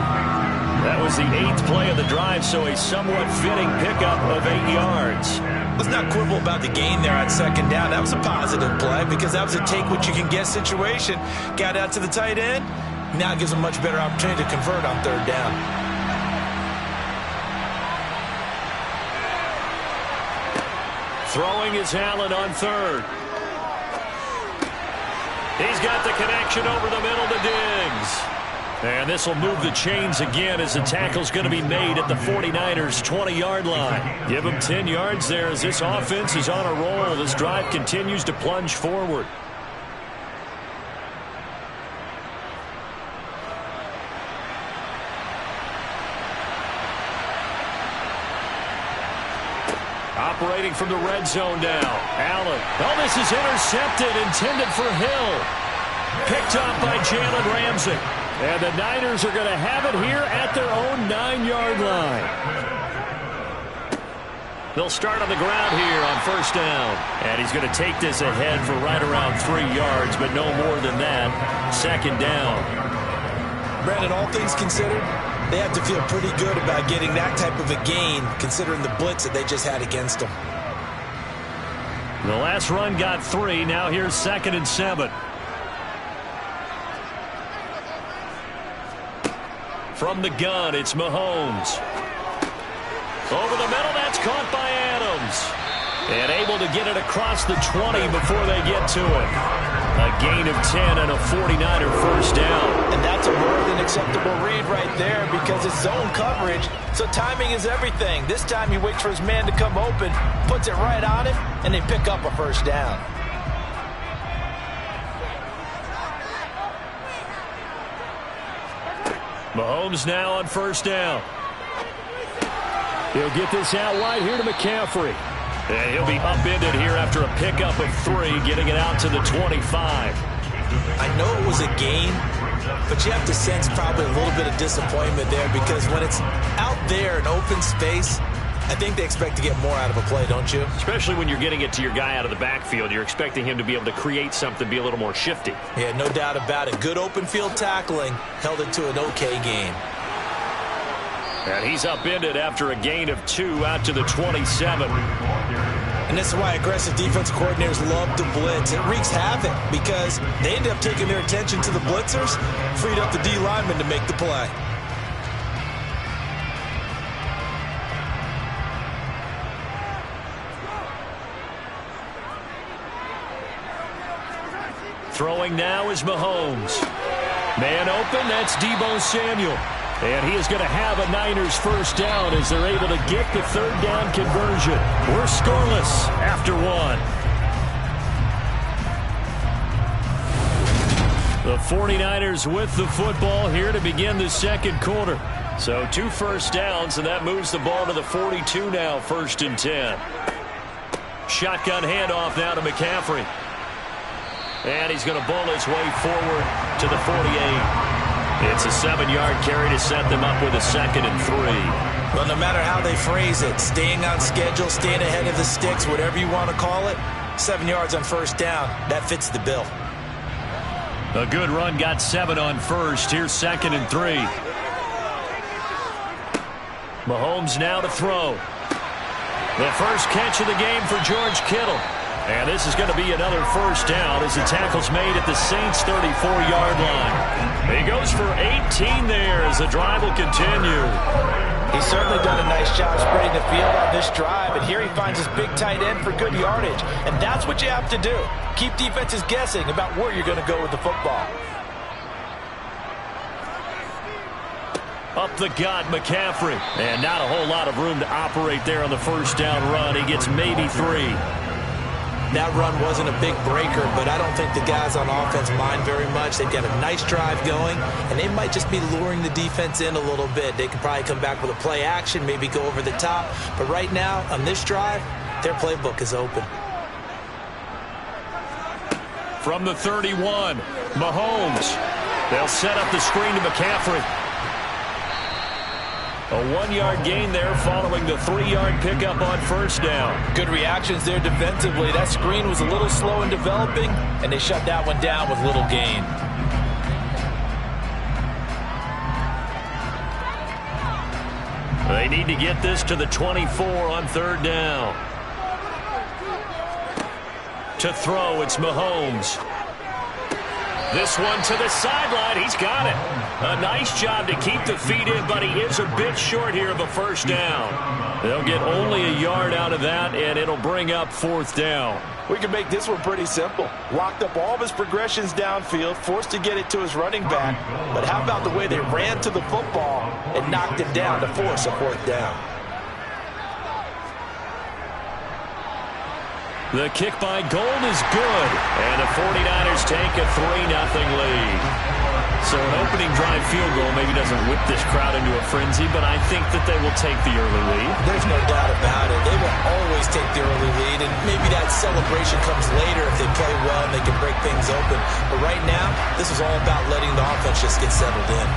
That was the 8th play of the drive, so a somewhat fitting pickup of 8 yards. Let's not quibble about the gain there on 2nd down. That was a positive play because that was a take-what-you-can-get situation. Got out to the tight end. Now it gives a much better opportunity to convert on 3rd down. Throwing is Allen on 3rd. He's got the connection over the middle to Diggs. And this will move the chains again as the tackle's going to be made at the 49ers' 20-yard line. Give them 10 yards there as this offense is on a roll. This drive continues to plunge forward. Operating from the red zone now. Allen. Oh, this is intercepted, intended for Hill. Picked up by Jalen Ramsey. And the Niners are going to have it here at their own 9-yard line. They'll start on the ground here on first down. And he's going to take this ahead for right around 3 yards, but no more than that. Second down. Brandon, all things considered, they have to feel pretty good about getting that type of a gain, considering the blitz that they just had against them. The last run got 3. Now here's 2nd and 7. From the gun, it's Mahomes. Over the middle, that's caught by Adams. And able to get it across the 20 before they get to it. A gain of 10 and a 49er first down. And that's a more than acceptable read right there because it's zone coverage, so timing is everything. This time he waits for his man to come open, puts it right on him, and they pick up a first down. Mahomes now on first down. He'll get this out wide here to McCaffrey. And he'll be upended here after a pickup of 3, getting it out to the 25. I know it was a gain, but you have to sense probably a little bit of disappointment there because when it's out there in open space, I think they expect to get more out of a play, don't you? Especially when you're getting it to your guy out of the backfield. You're expecting him to be able to create something, be a little more shifty. Yeah, no doubt about it. Good open field tackling held it to an okay game. And he's upended after a gain of 2 out to the 27. And this is why aggressive defense coordinators love to blitz. It wreaks havoc because they end up taking their attention to the blitzers, freed up the D lineman to make the play. Throwing now is Mahomes. Man open, that's Deebo Samuel. And he is going to have a Niners first down as they're able to get the third down conversion. We're scoreless after 1. The 49ers with the football here to begin the second quarter. So 2 first downs, and that moves the ball to the 42 now, 1st and 10. Shotgun handoff now to McCaffrey. And he's going to bowl his way forward to the 48. It's a 7-yard carry to set them up with a 2nd and 3. Well, no matter how they phrase it, staying on schedule, staying ahead of the sticks, whatever you want to call it, 7 yards on first down, that fits the bill. A good run got 7 on first. Here's 2nd and 3. Mahomes now to throw. The first catch of the game for George Kittle. And this is going to be another first down as the tackle's made at the Saints' 34-yard line. He goes for 18 there as the drive will continue. He's certainly done a nice job spreading the field on this drive, and here he finds his big tight end for good yardage. And that's what you have to do. Keep defenses guessing about where you're going to go with the football. Up the gut, McCaffrey. And not a whole lot of room to operate there on the first down run. He gets maybe 3. That run wasn't a big breaker, but I don't think the guys on offense mind very much. They've got a nice drive going, and they might just be luring the defense in a little bit. They could probably come back with a play action, maybe go over the top. But right now, on this drive, their playbook is open. From the 31, Mahomes. They'll set up the screen to McCaffrey. A 1-yard gain there following the 3-yard pickup on first down. Good reactions there defensively. That screen was a little slow in developing, and they shut that one down with little gain. They need to get this to the 24 on 3rd down. To throw, it's Mahomes. This one to the sideline. He's got it. A nice job to keep the feet in, but he is a bit short here of a first down. They'll get only a yard out of that, and it'll bring up 4th down. We can make this one pretty simple. Locked up all of his progressions downfield, forced to get it to his running back. But how about the way they ran to the football and knocked it down to force a 4th down? The kick by Gold is good, and the 49ers take a 3-0 lead. So an opening drive field goal maybe doesn't whip this crowd into a frenzy, but I think that they will take the early lead. There's no doubt about it. They will always take the early lead, and maybe that celebration comes later if they play well and they can break things open. But right now, this is all about letting the offense just get settled in.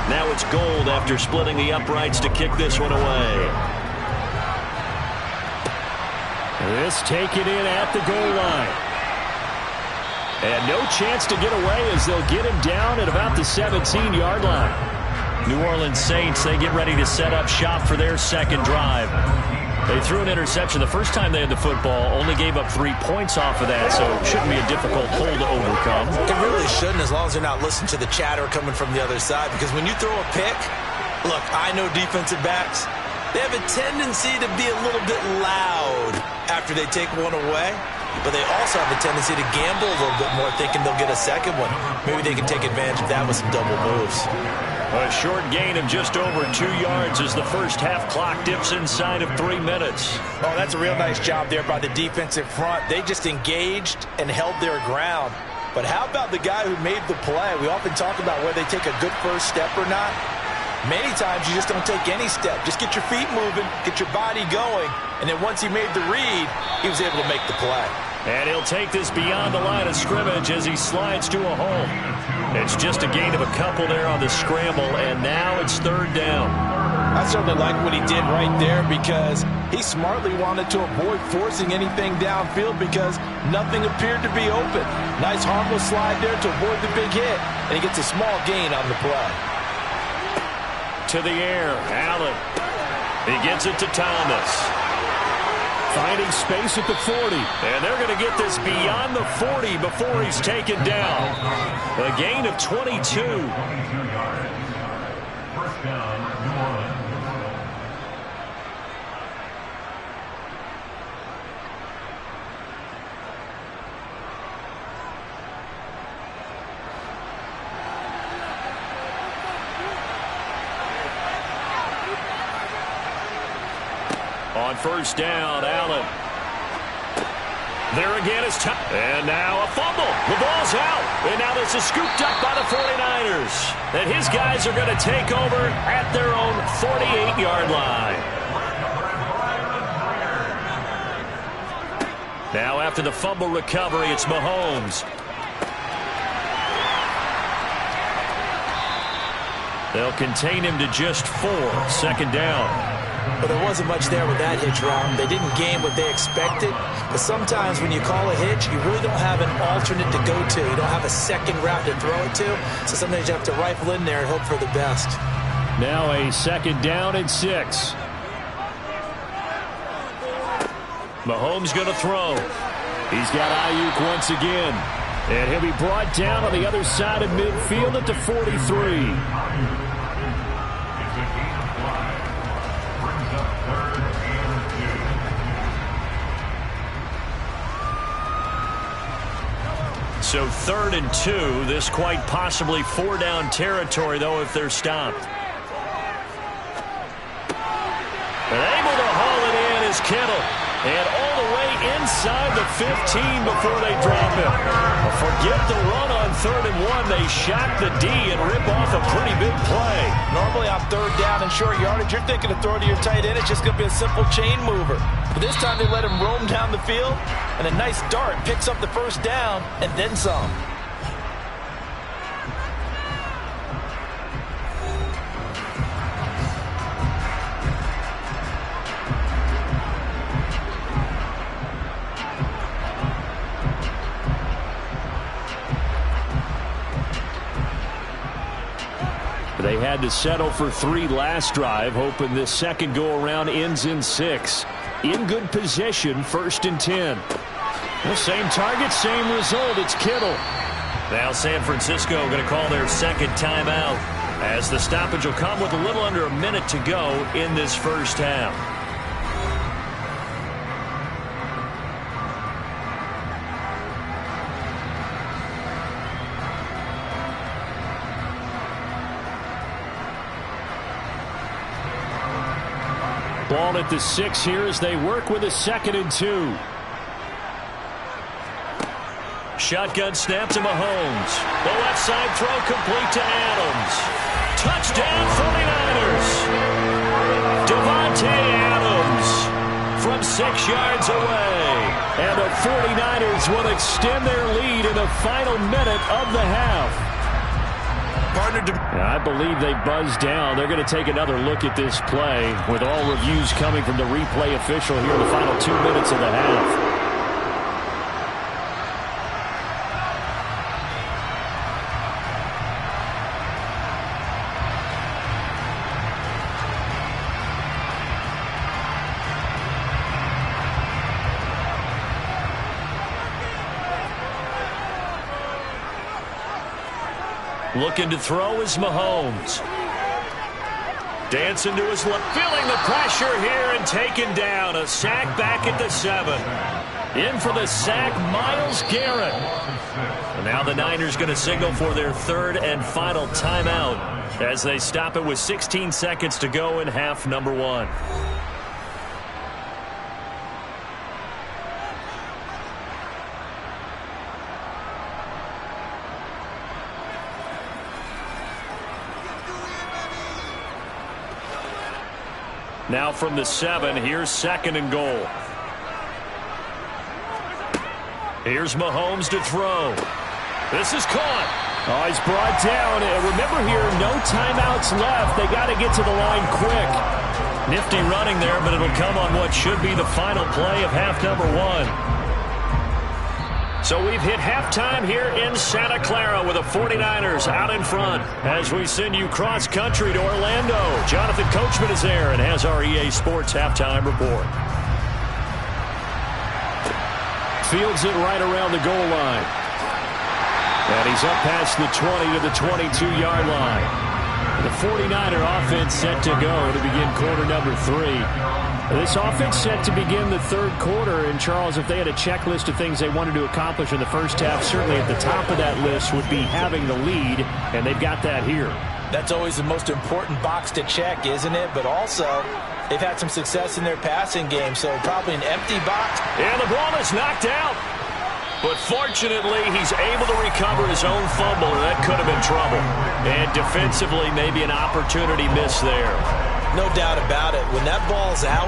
Now it's Gold after splitting the uprights to kick this one away. This taken in at the goal line. And no chance to get away as they'll get him down at about the 17-yard line. New Orleans Saints, they get ready to set up shop for their second drive. They threw an interception the first time they had the football, only gave up 3 points off of that, so it shouldn't be a difficult hole to overcome. It really shouldn't, as long as they're not listening to the chatter coming from the other side, because when you throw a pick, look, I know defensive backs, they have a tendency to be a little bit loud after they take one away, but they also have a tendency to gamble a little bit more, thinking they'll get a second one. Maybe they can take advantage of that with some double moves. A short gain of just over 2 yards as the first half clock dips inside of 3 minutes. Oh, that's a real nice job there by the defensive front. They just engaged and held their ground. But how about the guy who made the play? We often talk about whether they take a good first step or not. Many times you just don't take any step. Just get your feet moving, get your body going, and then once he made the read, he was able to make the play. And he'll take this beyond the line of scrimmage as he slides to a hole. It's just a gain of a couple there on the scramble, and now it's third down. I certainly like what he did right there because he smartly wanted to avoid forcing anything downfield because nothing appeared to be open. Nice harmless slide there to avoid the big hit, and he gets a small gain on the play. To the air, Allen. He gets it to Thomas. Finding space at the 40. And they're going to get this beyond the 40 before he's taken down. A gain of 22. First down, New Orleans. On first down, Allen. There again is time. And now a fumble. The ball's out. And now this is scooped up by the 49ers. And his guys are going to take over at their own 48-yard line. Now after the fumble recovery, it's Mahomes. They'll contain him to just 4. Second down. But there wasn't much there with that hitch route. They didn't gain what they expected. But sometimes when you call a hitch, you really don't have an alternate to go to. You don't have a second route to throw it to. So sometimes you have to rifle in there and hope for the best. Now a second down and 6. Mahomes going to throw. He's got Ayuk once again. And he'll be brought down on the other side of midfield at the 43. So 3rd and 2. This quite possibly 4-down territory, though, if they're stopped. And able to haul it in is Kittle. And all the way inside the 15 before they drop him. Forget the run on 3rd and 1. They shock the D and rip off a pretty big play. Normally on 3rd down and short yardage, you're thinking of throwing to your tight end. It's just going to be a simple chain mover. But this time they let him roam down the field, and a nice dart picks up the first down and then some. They had to settle for 3 last drive, hoping this second go-around ends in 6. In good position, 1st and 10. The same target, same result. It's Kittle. Now San Francisco going to call their second timeout. as the stoppage will come with a little under a minute to go in this first half. Ball at the 6 here as they work with a 2nd and 2. Shotgun snap to Mahomes. The left side throw complete to Adams. Touchdown 49ers. Devontae Adams from 6 yards away. And the 49ers will extend their lead in the final minute of the half. I believe they buzzed down. They're going to take another look at this play with all reviews coming from the replay official here in the final 2 minutes of the half. Looking to throw is Mahomes. Dancing to his left, feeling the pressure here and taken down. A sack back at the 7. In for the sack, Myles Garrett. And now the Niners going to signal for their 3rd and final timeout as they stop it with 16 seconds to go in half number 1. Now from the 7, here's 2nd and goal. Here's Mahomes to throw. This is caught. Oh, he's brought down. Remember here, no timeouts left. They got to get to the line quick. Nifty running there, but it'll come on what should be the final play of half number 1. So we've hit halftime here in Santa Clara with the 49ers out in front. As we send you cross-country to Orlando, Jonathan Coachman is there and has our EA Sports halftime report. Fields it right around the goal line. And he's up past the 20 to the 22-yard line. The 49er offense set to go to begin quarter number 3. This offense set to begin the 3rd quarter. And, Charles, if they had a checklist of things they wanted to accomplish in the first half, certainly at the top of that list would be having the lead, and they've got that here. That's always the most important box to check, isn't it? But also, they've had some success in their passing game, so probably an empty box. And the ball is knocked out. But fortunately, he's able to recover his own fumble, or that could have been trouble. And defensively, maybe an opportunity miss there. No doubt about it. When that ball's out,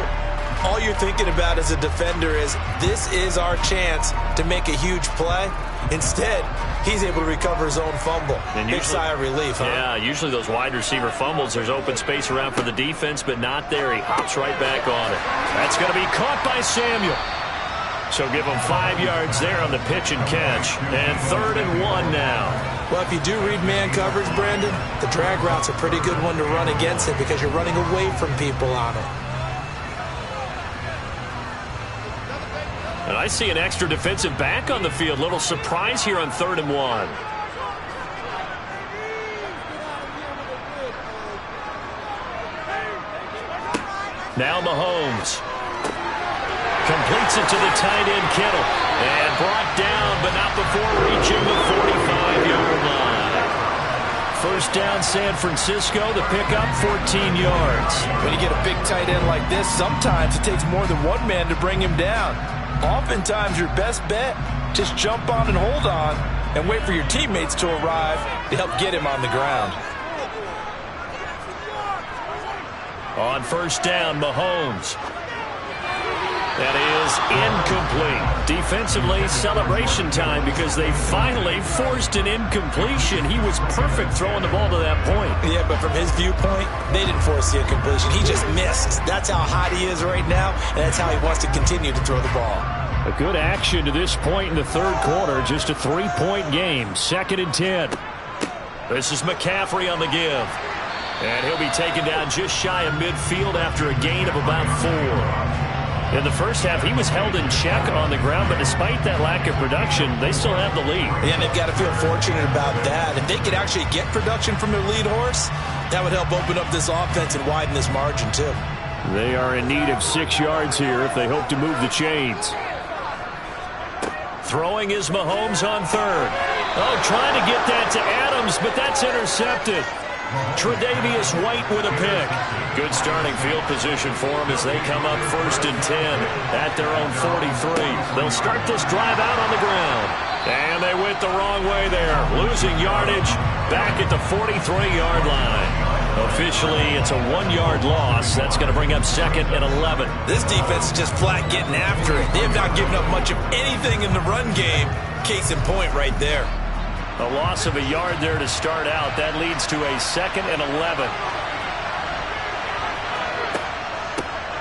all you're thinking about as a defender is, this is our chance to make a huge play. Instead, he's able to recover his own fumble. And big sigh of relief, huh? Yeah, usually those wide receiver fumbles, there's open space around for the defense, but not there. He hops right back on it. That's going to be caught by Samuel. So give him 5 yards there on the pitch and catch. And 3rd and 1 now. Well, if you do read man coverage, Brandon, the drag route's a pretty good one to run against it because you're running away from people on it. And I see an extra defensive back on the field. Little surprise here on 3rd and 1. Now Mahomes. Completes it to the tight end, Kittle. And brought down, but not before reaching the 45-yard line. First down, San Francisco. The pickup, 14 yards. When you get a big tight end like this, sometimes it takes more than one man to bring him down. Oftentimes, your best bet, just jump on and hold on and wait for your teammates to arrive to help get him on the ground. On first down, Mahomes. That is incomplete. Defensively, celebration time because they finally forced an incompletion. He was perfect throwing the ball to that point. Yeah, but from his viewpoint, they didn't force the incompletion. He just missed. That's how hot he is right now, and that's how he wants to continue to throw the ball. A good action to this point in the 3rd quarter. Just a 3-point game. 2nd and 10. This is McCaffrey on the give. And he'll be taken down just shy of midfield after a gain of about 4. In the first half, he was held in check on the ground, but despite that lack of production, they still have the lead. And they've got to feel fortunate about that. If they could actually get production from their lead horse, that would help open up this offense and widen this margin, too. They are in need of 6 yards here if they hope to move the chains. Throwing is Mahomes on third. Oh, trying to get that to Adams, but that's intercepted. Tre'Davious White with a pick. Good starting field position for them as they come up 1st and 10 at their own 43. They'll start this drive out on the ground. And they went the wrong way there. Losing yardage back at the 43-yard line. Officially, it's a 1-yard loss. That's going to bring up 2nd and 11. This defense is just flat getting after it. They have not given up much of anything in the run game. Case in point right there. A loss of a yard there to start out. That leads to a 2nd and 11.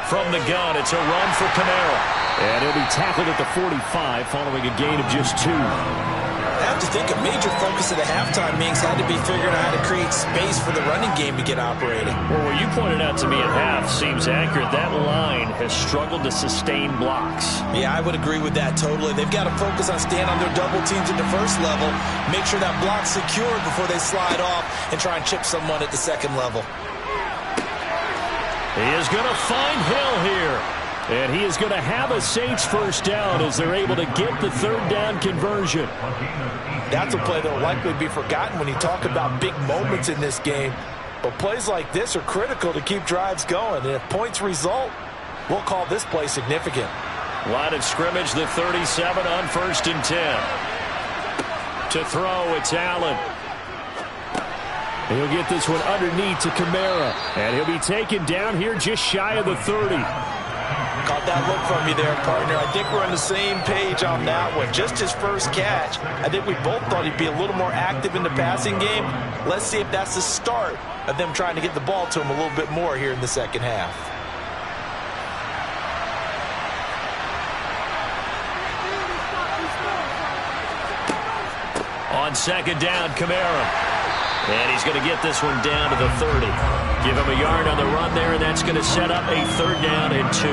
From the gun, it's a run for Kamara. And he'll be tackled at the 45 following a gain of just 2. I have to think a major focus at the halftime means had to be figuring out how to create space for the running game to get operating. Well, what you pointed out to me at half seems accurate. That line has struggled to sustain blocks. Yeah, I would agree with that totally. They've got to focus on staying on their double teams at the first level, make sure that block's secured before they slide off and try and chip someone at the second level. He is going to find Hill here. And he is going to have a Saints first down as they're able to get the 3rd down conversion. That's a play that will likely be forgotten when you talk about big moments in this game. But plays like this are critical to keep drives going. And if points result, we'll call this play significant. Line of scrimmage, the 37 on 1st and 10. To throw, it's Allen. He'll get this one underneath to Kamara. And he'll be taken down here just shy of the 30. Caught that look from you there, partner. I think we're on the same page on that one. Just his first catch. I think we both thought he'd be a little more active in the passing game. Let's see if that's the start of them trying to get the ball to him a little bit more here in the second half. On 2nd down, Kamara. And he's going to get this one down to the 30. Give him a yard on the run there, and that's going to set up a 3rd down and 2.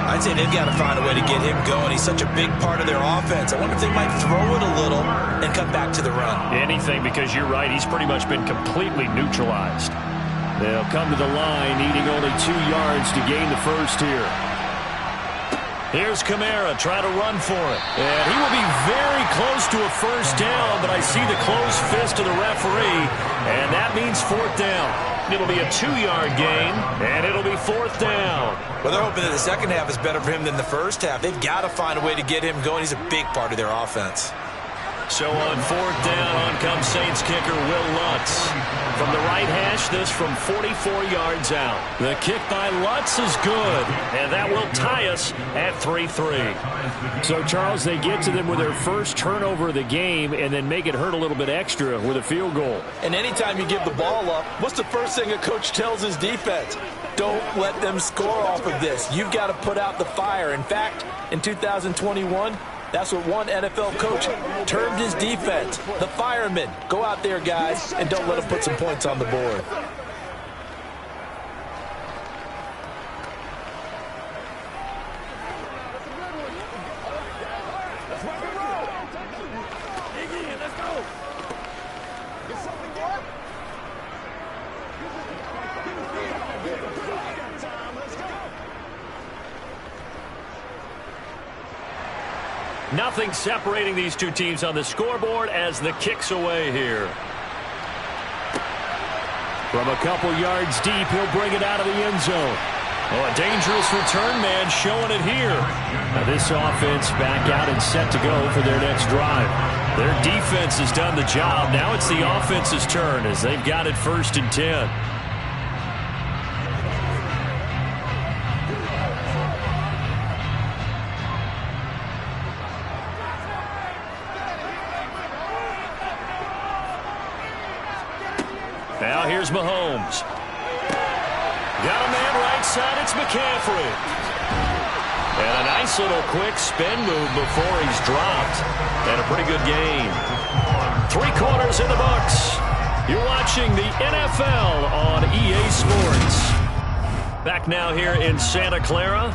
I'd say they've got to find a way to get him going. He's such a big part of their offense. I wonder if they might throw it a little and come back to the run. Anything, because you're right. He's pretty much been completely neutralized. They'll come to the line, needing only 2 yards to gain the first here. Here's Kamara, try to run for it. And he will be very close to a first down, but I see the closed fist of the referee, and that means 4th down. It'll be a 2-yard gain, and it'll be 4th down. Well, they're hoping that the second half is better for him than the first half. They've got to find a way to get him going. He's a big part of their offense. So on 4th down, on comes Saints kicker Will Lutz. From the right hash, this from 44 yards out. The kick by Lutz is good, and that will tie us at 3-3. So, Charles, they get to them with their first turnover of the game and then make it hurt a little bit extra with a field goal. And anytime you give the ball up, what's the first thing a coach tells his defense? Don't let them score off of this. You've got to put out the fire. In fact, in 2021, that's what one NFL coach termed his defense, the firemen. Go out there, guys, and don't let them put some points on the board. Nothing separating these two teams on the scoreboard as the kick's away here. From a couple yards deep, he'll bring it out of the end zone. Oh, a dangerous return man showing it here. Now this offense back out and set to go for their next drive. Their defense has done the job. Now it's the offense's turn as they've got it 1st and 10. Now here's Mahomes. Got a man right side. It's McCaffrey. And a nice little quick spin move before he's dropped. And a pretty good gain. 3 quarters in the books. You're watching the NFL on EA Sports. Back now here in Santa Clara.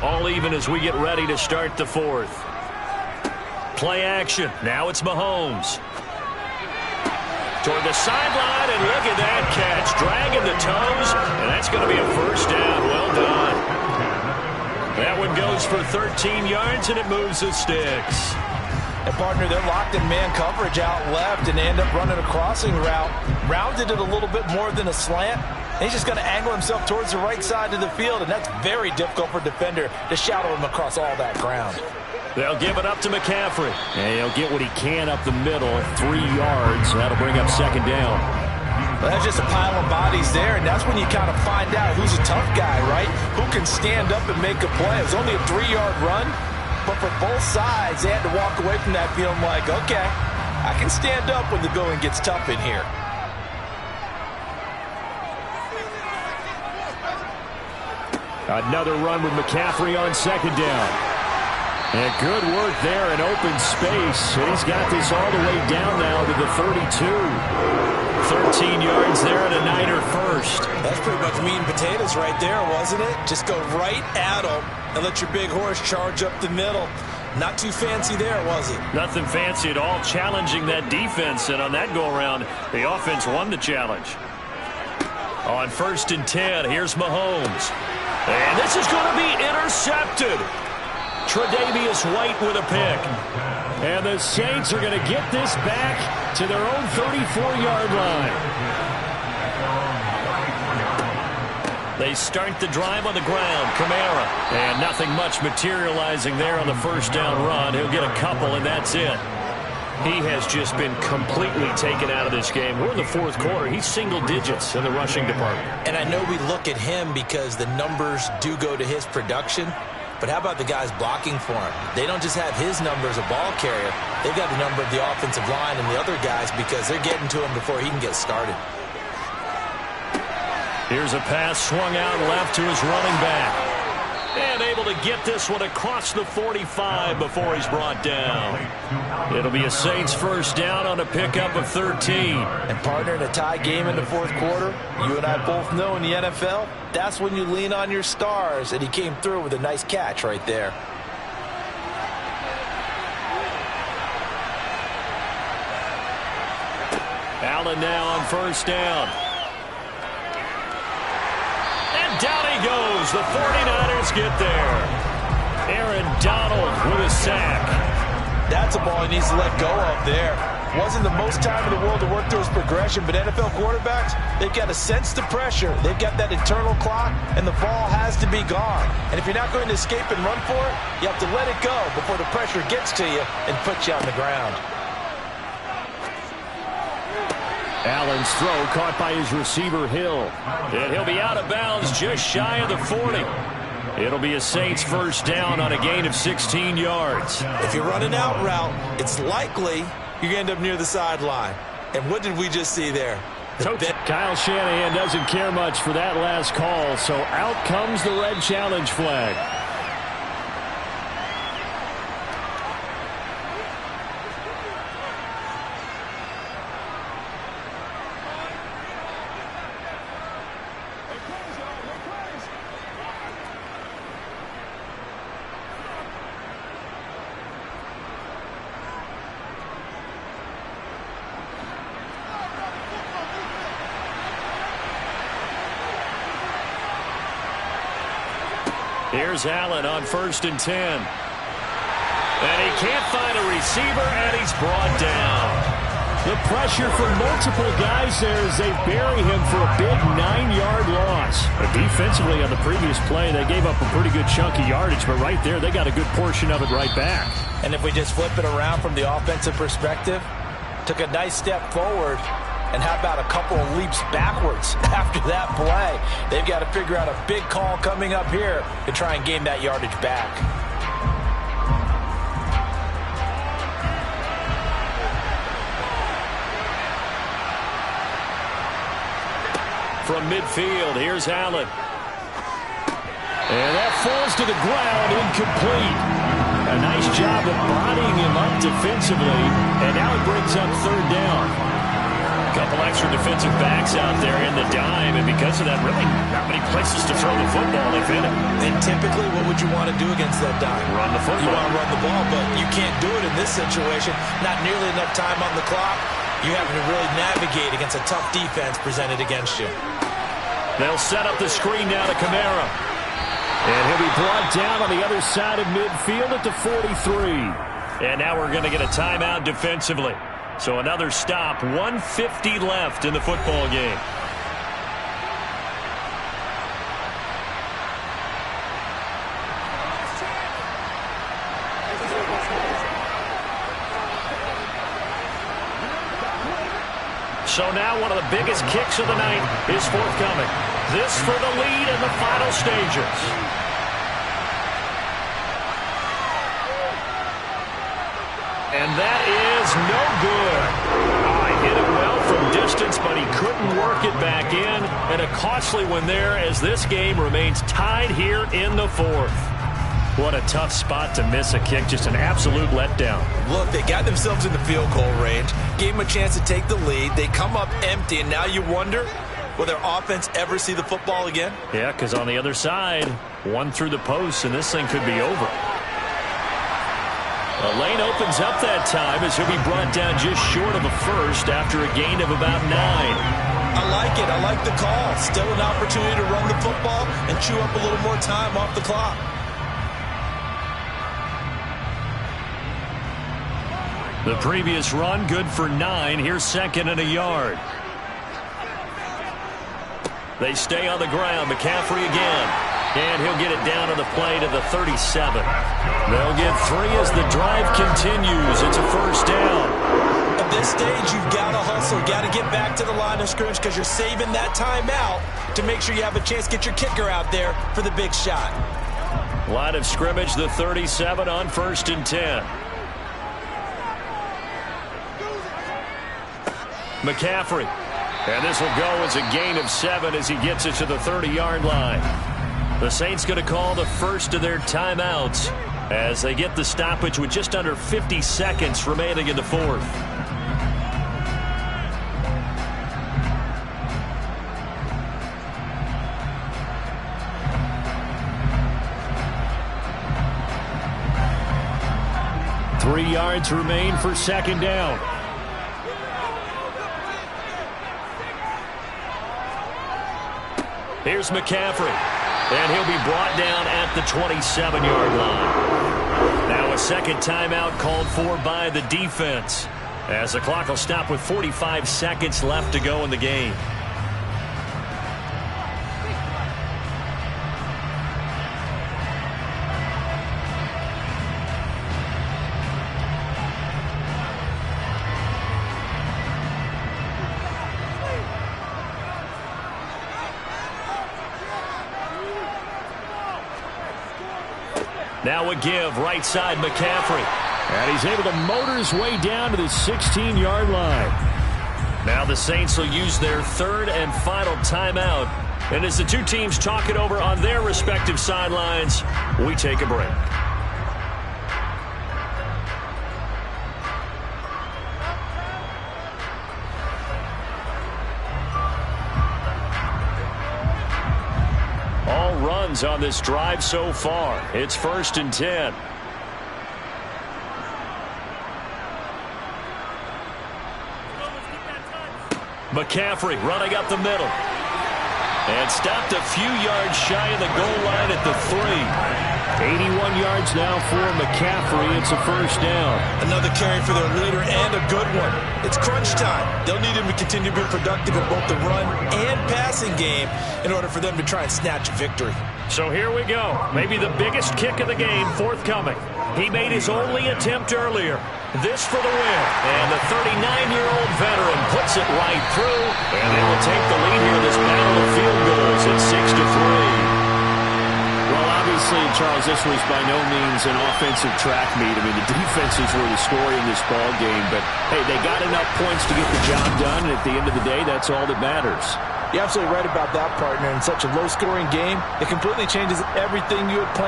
All even as we get ready to start the fourth. Play action. Now it's Mahomes. Toward the sideline, and look at that catch. Dragging the toes, and that's going to be a first down. Well done. That one goes for 13 yards, and it moves the sticks. And, partner, they're locked in man coverage out left, and they end up running a crossing route. Rounded it a little bit more than a slant. He's just going to angle himself towards the right side of the field, and that's very difficult for a defender to shadow him across all that ground. They'll give it up to McCaffrey. And he'll get what he can up the middle, 3 yards. That'll bring up second down. Well, that's just a pile of bodies there, and that's when you kind of find out who's a tough guy, right? Who can stand up and make a play. It was only a 3-yard run, but for both sides, they had to walk away from that feeling like, okay, I can stand up when the going gets tough in here. Another run with McCaffrey on second down. And good work there in open space. And he's got this all the way down now to the 32. 13 yards there and a Niner first. That's pretty much meat and potatoes right there, wasn't it? Just go right at them and let your big horse charge up the middle. Not too fancy there, was it? Nothing fancy at all, challenging that defense. And on that go-around, the offense won the challenge. On 1st and 10, here's Mahomes. And this is going to be intercepted. Tre'Davious White with a pick. And the Saints are going to get this back to their own 34-yard line. They start the drive on the ground. Kamara. And nothing much materializing there on the first down run. He'll get a couple, and that's it. He has just been completely taken out of this game. We're in the fourth quarter. He's single digits in the rushing department. And I know we look at him because the numbers do go to his production. But how about the guys blocking for him? They don't just have his number as a ball carrier. They've got the number of the offensive line and the other guys because they're getting to him before he can get started. Here's a pass swung out left to his running back. And able to get this one across the 45 before he's brought down. It'll be a Saints first down on a pickup of 13. And, partner, in a tie game in the fourth quarter, you and I both know in the NFL, that's when you lean on your stars, and he came through with a nice catch right there. Allen now on first down. And down he goes. The 49ers get there. Aaron Donald with a sack. That's a ball he needs to let go of there. Wasn't the most time in the world to work through his progression, but NFL quarterbacks, they've got to sense the pressure. They've got that internal clock, and the ball has to be gone. And if you're not going to escape and run for it, you have to let it go before the pressure gets to you and puts you on the ground. Allen's throw caught by his receiver, Hill. And he'll be out of bounds just shy of the 40. It'll be a Saints first down on a gain of 16 yards. If you run an out route, it's likely you're going to end up near the sideline. And what did we just see there? Kyle Shanahan doesn't care much for that last call, so out comes the red challenge flag. Here's Allen on 1st and 10. And he can't find a receiver, and he's brought down. The pressure from multiple guys there as they bury him for a big 9-yard loss. But defensively on the previous play, they gave up a pretty good chunk of yardage, but right there, they got a good portion of it right back. And if we just flip it around from the offensive perspective, took a nice step forward, and how about a couple of leaps backwards after that play? They've got to figure out a big call coming up here to try and gain that yardage back. From midfield, here's Allen. And that falls to the ground, incomplete. A nice job of bodying him up defensively, and now it brings up third down. Couple extra defensive backs out there in the dime, and because of that, really not many places to throw the football, if any. And typically, what would you want to do against that dime? Run the football. You want to run the ball, but you can't do it in this situation. Not nearly enough time on the clock. You have to really navigate against a tough defense presented against you. They'll set up the screen now to Kamara. And he'll be brought down on the other side of midfield at the 43. And now we're going to get a timeout defensively. So another stop, 1:50 left in the football game. So now one of the biggest kicks of the night is forthcoming. This for the lead in the final stages. And that is no good. He hit it well from distance, but he couldn't work it back in. And a costly one there as this game remains tied here in the fourth. What a tough spot to miss a kick. Just an absolute letdown. Look, they got themselves in the field goal range, gave them a chance to take the lead. They come up empty, and now you wonder, will their offense ever see the football again? Yeah, because on the other side, one through the post, and this thing could be over. The lane opens up that time as he'll be brought down just short of a first after a gain of about 9. I like it. I like the call. Still an opportunity to run the football and chew up a little more time off the clock. The previous run, good for 9. Here's second and a yard. They stay on the ground. McCaffrey again. And he'll get it down on the play to the 37. They'll get 3 as the drive continues. It's a first down. At this stage, you've got to hustle. Got to get back to the line of scrimmage because you're saving that timeout to make sure you have a chance to get your kicker out there for the big shot. Line of scrimmage, the 37 on 1st and 10. McCaffrey. And this will go as a gain of 7 as he gets it to the 30-yard line. The Saints going to call the first of their timeouts as they get the stoppage with just under 50 seconds remaining in the fourth. Three yards remain for second down. Here's McCaffrey, and he'll be brought down at the 27-yard line. Now a second timeout called for by the defense as the clock will stop with 45 seconds left to go in the game. Now a give, right side McCaffrey. And he's able to motor his way down to the 16-yard line. Now the Saints will use their third and final timeout. And as the two teams talk it over on their respective sidelines, we take a break. All runs on this drive so far. It's 1st and 10. McCaffrey running up the middle. And stopped a few yards shy of the goal line at the 3. 81 yards now for McCaffrey. It's a first down. Another carry for their leader and a good one. It's crunch time. They'll need him to continue to be productive in both the run and passing game in order for them to try and snatch a victory. So here we go. Maybe the biggest kick of the game forthcoming. He made his only attempt earlier. This for the win. And the 39-year-old veteran puts it right through. And they will take the lead here in this battle of field goals at 6-3. Well, obviously, Charles, this was by no means an offensive track meet. I mean, the defenses were the story in this ball game. But, hey, they got enough points to get the job done. And at the end of the day, that's all that matters. You're absolutely right about that, partner. In such a low-scoring game, it completely changes everything you had planned